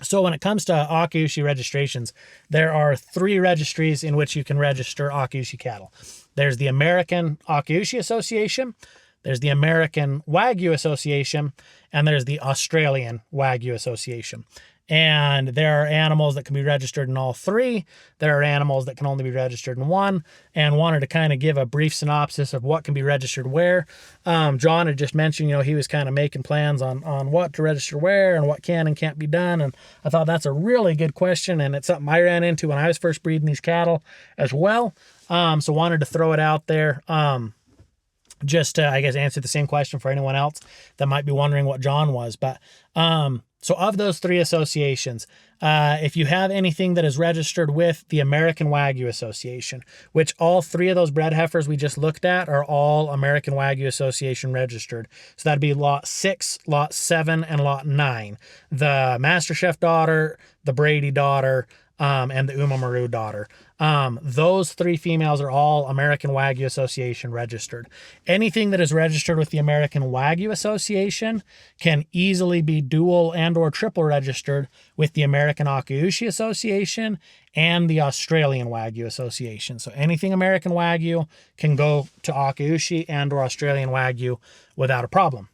So when it comes to Akaushi registrations, there are 3 registries in which you can register Akaushi cattle. There's the American Akaushi Association, there's the American Wagyu Association, and there's the Australian Wagyu Association. And there are animals that can be registered in all 3. There are animals that can only be registered in 1, and wanted to kind of give a brief synopsis of what can be registered where. John had just mentioned, he was kind of making plans on what to register where and what can and can't be done. And I thought that's a really good question, and it's something I ran into when I was first breeding these cattle as well. So wanted to throw it out there. Just to, I guess, answer the same question for anyone else that might be wondering what John was. But so of those 3 associations, if you have anything that is registered with the American Wagyu Association, which all 3 of those bred heifers we just looked at are all American Wagyu Association registered. So that'd be lot 6, lot 7, and lot 9. The Master Chef daughter, the Brady daughter, and the Umemaru daughter. Those 3 females are all American Wagyu Association registered. Anything that is registered with the American Wagyu Association can easily be dual and or triple registered with the American Akaushi Association and the Australian Wagyu Association. So anything American Wagyu can go to Akaushi and or Australian Wagyu without a problem.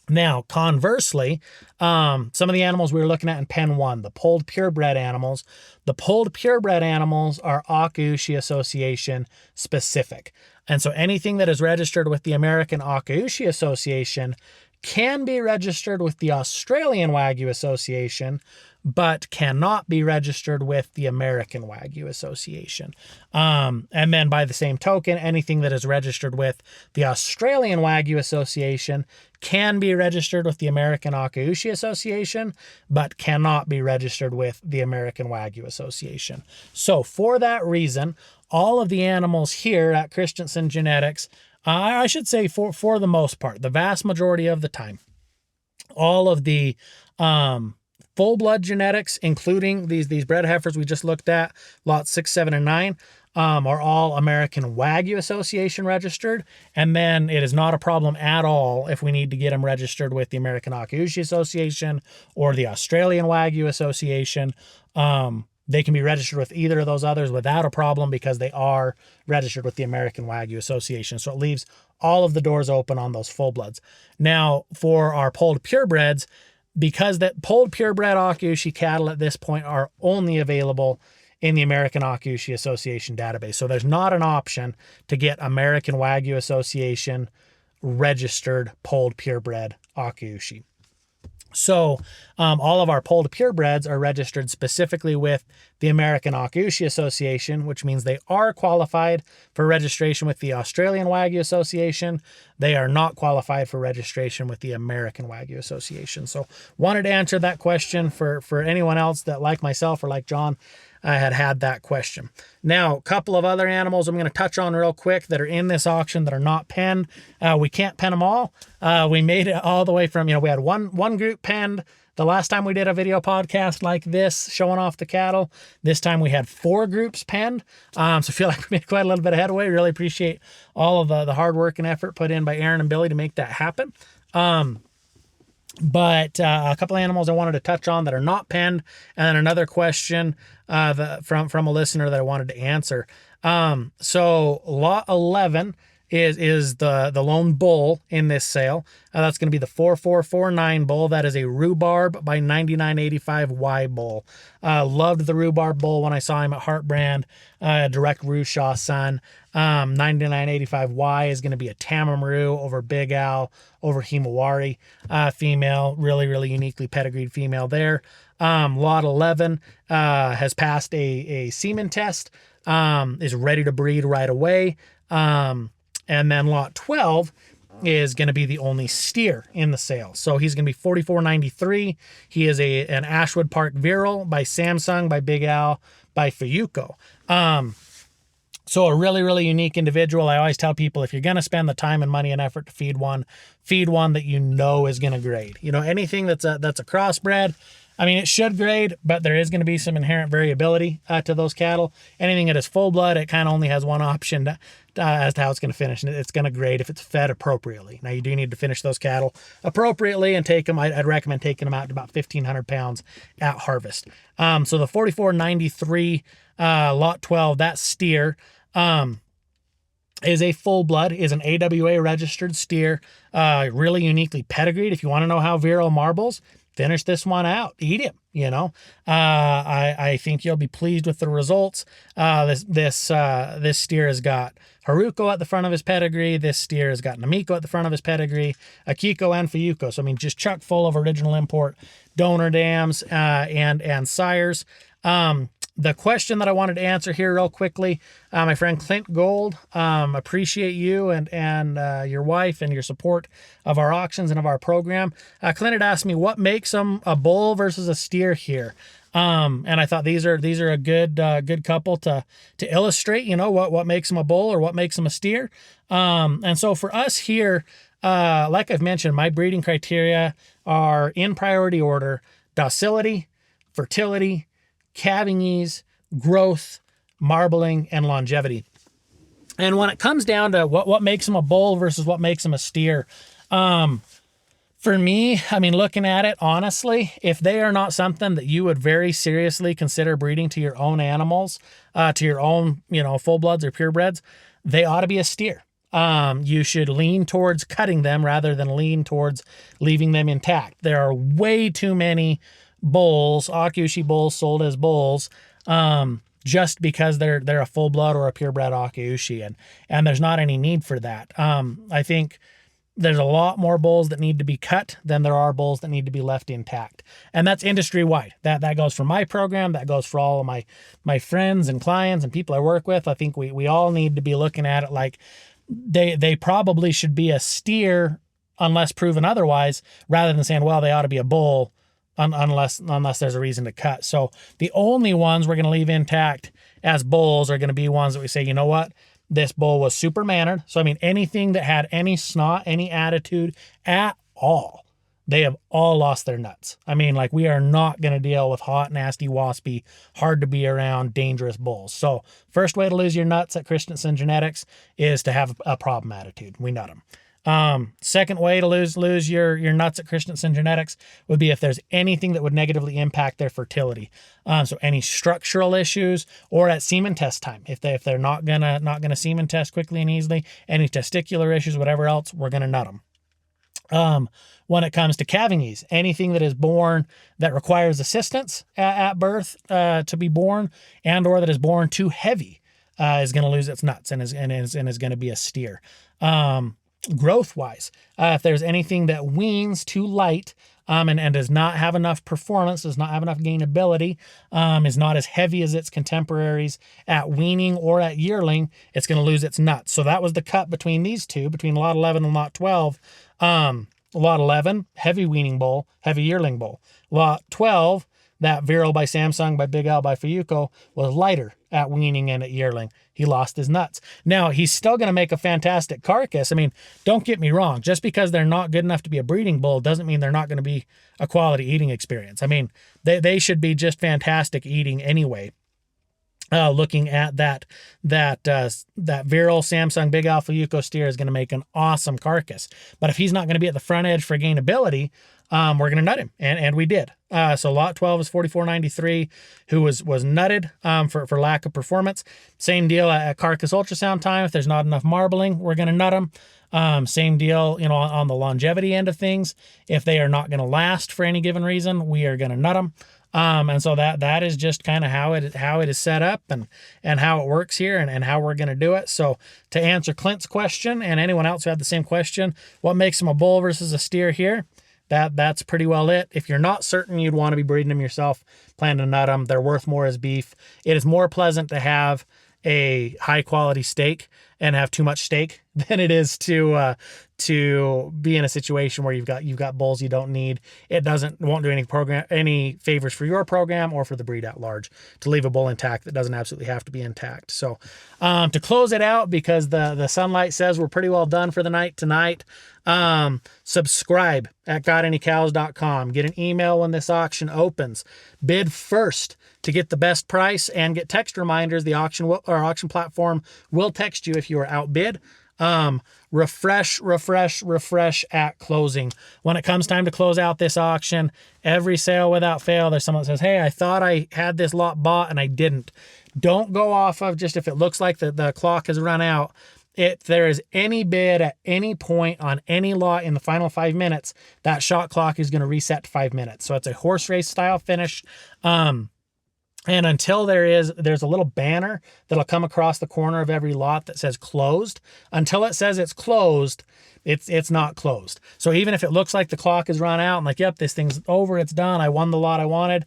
Now, conversely, some of the animals we were looking at in Pen 1, the polled purebred animals. The polled purebred animals are Akaushi Association specific. And so anything that is registered with the American Akaushi Association can be registered with the Australian Wagyu Association, but cannot be registered with the American Wagyu Association. And then by the same token, anything that is registered with the Australian Wagyu Association can be registered with the American Akaushi Association, but cannot be registered with the American Wagyu Association. So for that reason, all of the animals here at Christensen Genetics, I should say for the most part, the vast majority of the time, all of the full blood genetics, including these bred heifers we just looked at, lots 6, 7, and 9, are all American Wagyu Association registered. And then it is not a problem at all if we need to get them registered with the American Akaushi Association or the Australian Wagyu Association. They can be registered with either of those others without a problem, because they are registered with the American Wagyu Association. So it leaves all of the doors open on those full bloods. Now, for our polled purebreds, because that polled purebred Akaushi cattle at this point are only available in the American Akaushi Association database. So there's not an option to get American Wagyu Association registered polled purebred Akaushi. So all of our polled purebreds are registered specifically with the American Akaushi Association, which means they are qualified for registration with the Australian Wagyu Association. They are not qualified for registration with the American Wagyu Association. So wanted to answer that question for anyone else that, like myself or like John, had that question. Now, a couple of other animals I'm going to touch on real quick that are in this auction that are not penned. We can't pen them all. We made it all the way from, we had one group penned the last time we did a video podcast like this, showing off the cattle. This time we had 4 groups penned. So I feel like we made quite a little bit of headway. Really appreciate all of the hard work and effort put in by Aaron and Billy to make that happen. But a couple of animals I wanted to touch on that are not penned, and then another question from a listener that I wanted to answer. So lot 11 is the lone bull in this sale. That's going to be the 4449 bull. That is a rhubarb by 9985Y bull. Loved the rhubarb bull when I saw him at Heartbrand, direct Rueshaw son. 9985Y is going to be a Tamamaru over Big Al over Himawari female. Really, really uniquely pedigreed female there. Lot 11 has passed a semen test, is ready to breed right away. And then lot 12 is going to be the only steer in the sale. So he's going to be 4493. He is an Ashwood Park Virile by Samsung, by Big Al, by Fuyuko. So a really, really unique individual. I always tell people, if you're going to spend the time and money and effort to feed one that you know is going to grade. Anything that's a crossbred, it should grade, but there is going to be some inherent variability to those cattle. Anything that is full blood, it kind of only has one option as to how it's going to finish. And it's going to grade if it's fed appropriately. Now, you do need to finish those cattle appropriately and take them. I'd recommend taking them out to about 1,500 pounds at harvest. So the 4493 lot 12, that steer is a full blood, is an AWA registered steer, really uniquely pedigreed. If you want to know how virile marbles, finish this one out, eat him, I think you'll be pleased with the results. This steer has got Haruko at the front of his pedigree. This steer has got Namiko at the front of his pedigree, Akiko and Fuyuko. So, just chock full of original import donor dams, and sires. The question that I wanted to answer here real quickly, my friend Clint Gold, appreciate you and your wife and your support of our auctions and of our program. Clint had asked me what makes them a bull versus a steer here. And I thought these are a good couple to illustrate, what makes them a bull or what makes them a steer. And so for us here, like I've mentioned, my breeding criteria are in priority order: docility, fertility, calving ease, growth, marbling, and longevity. And when it comes down to what makes them a bull versus what makes them a steer, for me, looking at it honestly, if they are not something that you would very seriously consider breeding to your own animals, to your own, full bloods or purebreds, they ought to be a steer. You should lean towards cutting them rather than lean towards leaving them intact. There are way too many bulls, Akaushi bulls, sold as bulls, just because they're a full blood or a purebred Akaushi, and there's not any need for that. I think there's a lot more bulls that need to be cut than there are bulls that need to be left intact, and that's industry wide. That goes for my program, that goes for all of my friends and clients and people I work with. I think we all need to be looking at it like they probably should be a steer unless proven otherwise, rather than saying, well, they ought to be a bull unless there's a reason to cut. So the only ones we're going to leave intact as bulls are going to be ones that we say, this bull was super mannered. So, anything that had any snot, any attitude at all, they have all lost their nuts. We are not going to deal with hot, nasty, waspy, hard to be around, dangerous bulls. So first way to lose your nuts at Christensen Genetics is to have a problem attitude. We nut them. Second way to lose your nuts at Christensen Genetics would be if there's anything that would negatively impact their fertility. So any structural issues, or at semen test time, if they're not gonna semen test quickly and easily, any testicular issues, whatever else, we're gonna nut them. When it comes to calving ease, anything that is born that requires assistance at birth to be born, and or that is born too heavy, is going to lose its nuts and is going to be a steer. Growth wise, if there's anything that weans too light, and does not have enough performance, does not have enough gainability, is not as heavy as its contemporaries at weaning or at yearling, it's going to lose its nuts. So that was the cut between these two, between lot 11 and lot 12. Lot 11, heavy weaning bull, heavy yearling bull. Lot 12, that Virile by Samsung, by Big Al, by Fuyuko, was lighter at weaning and at yearling. He lost his nuts. Now, he's still going to make a fantastic carcass. I mean, don't get me wrong. Just because they're not good enough to be a breeding bull doesn't mean they're not going to be a quality eating experience. I mean, they should be just fantastic eating anyway. Looking at that Virile Samsung Big Al Fuyuko steer is going to make an awesome carcass. But if he's not going to be at the front edge for gainability, we're going to nut him. And we did. So lot 12 is 4493, who was nutted for lack of performance. Same deal at carcass ultrasound time. If there's not enough marbling, we're going to nut him. Same deal, on the longevity end of things. If they are not going to last for any given reason, we are going to nut them. And so that is just kind of how it is set up and how it works here and how we're going to do it. So to answer Clint's question and anyone else who had the same question, what makes them a bull versus a steer here? That's pretty well it. If you're not certain you'd want to be breeding them yourself, plan to nut them. They're worth more as beef. It is more pleasant to have a high quality steak and have too much steak than it is to be in a situation where you've got bulls you don't need. It won't do any favors for your program or for the breed at large to leave a bull intact that doesn't absolutely have to be intact. So to close it out, because the sunlight says we're pretty well done for the night tonight, subscribe at gotanycows.com. Get an email when this auction opens. Bid first to get the best price and get text reminders. The auction platform will text you if you are outbid. Refresh at closing. When it comes time to close out this auction, every sale without fail, there's someone that says, hey, I thought I had this lot bought and I didn't. Don't go off of just if it looks like the clock has run out. If there is any bid at any point on any lot in the final 5 minutes, that shot clock is going to reset to 5 minutes. So it's a horse race style finish. And until there's a little banner that'll come across the corner of every lot that says closed. Until it says it's closed, it's not closed. So even if it looks like the clock is run out and like, yep, this thing's over, it's done, I won the lot I wanted,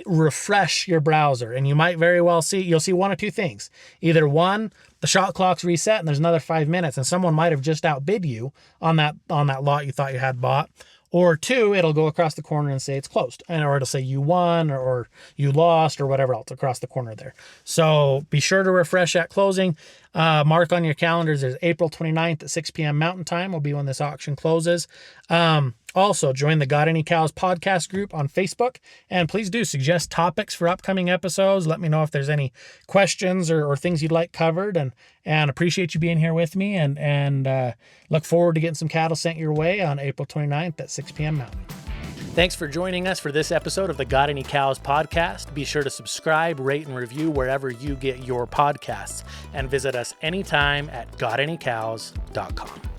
refresh your browser and you might very well you'll see one of two things. Either one, the shot clock's reset and there's another 5 minutes and someone might have just outbid you on that lot you thought you had bought. Or two, it'll go across the corner and say it's closed. Or it'll say you won or you lost or whatever else across the corner there. So be sure to refresh at closing. Mark on your calendars. There's April 29th at 6 p.m. Mountain Time will be when this auction closes. Also, join the Got Any Cows podcast group on Facebook. And please do suggest topics for upcoming episodes. Let me know if there's any questions or things you'd like covered. And appreciate you being here with me. And look forward to getting some cattle sent your way on April 29th at 6 p.m. Mountain. Thanks for joining us for this episode of the Got Any Cows podcast. Be sure to subscribe, rate, and review wherever you get your podcasts. And visit us anytime at gotanycows.com.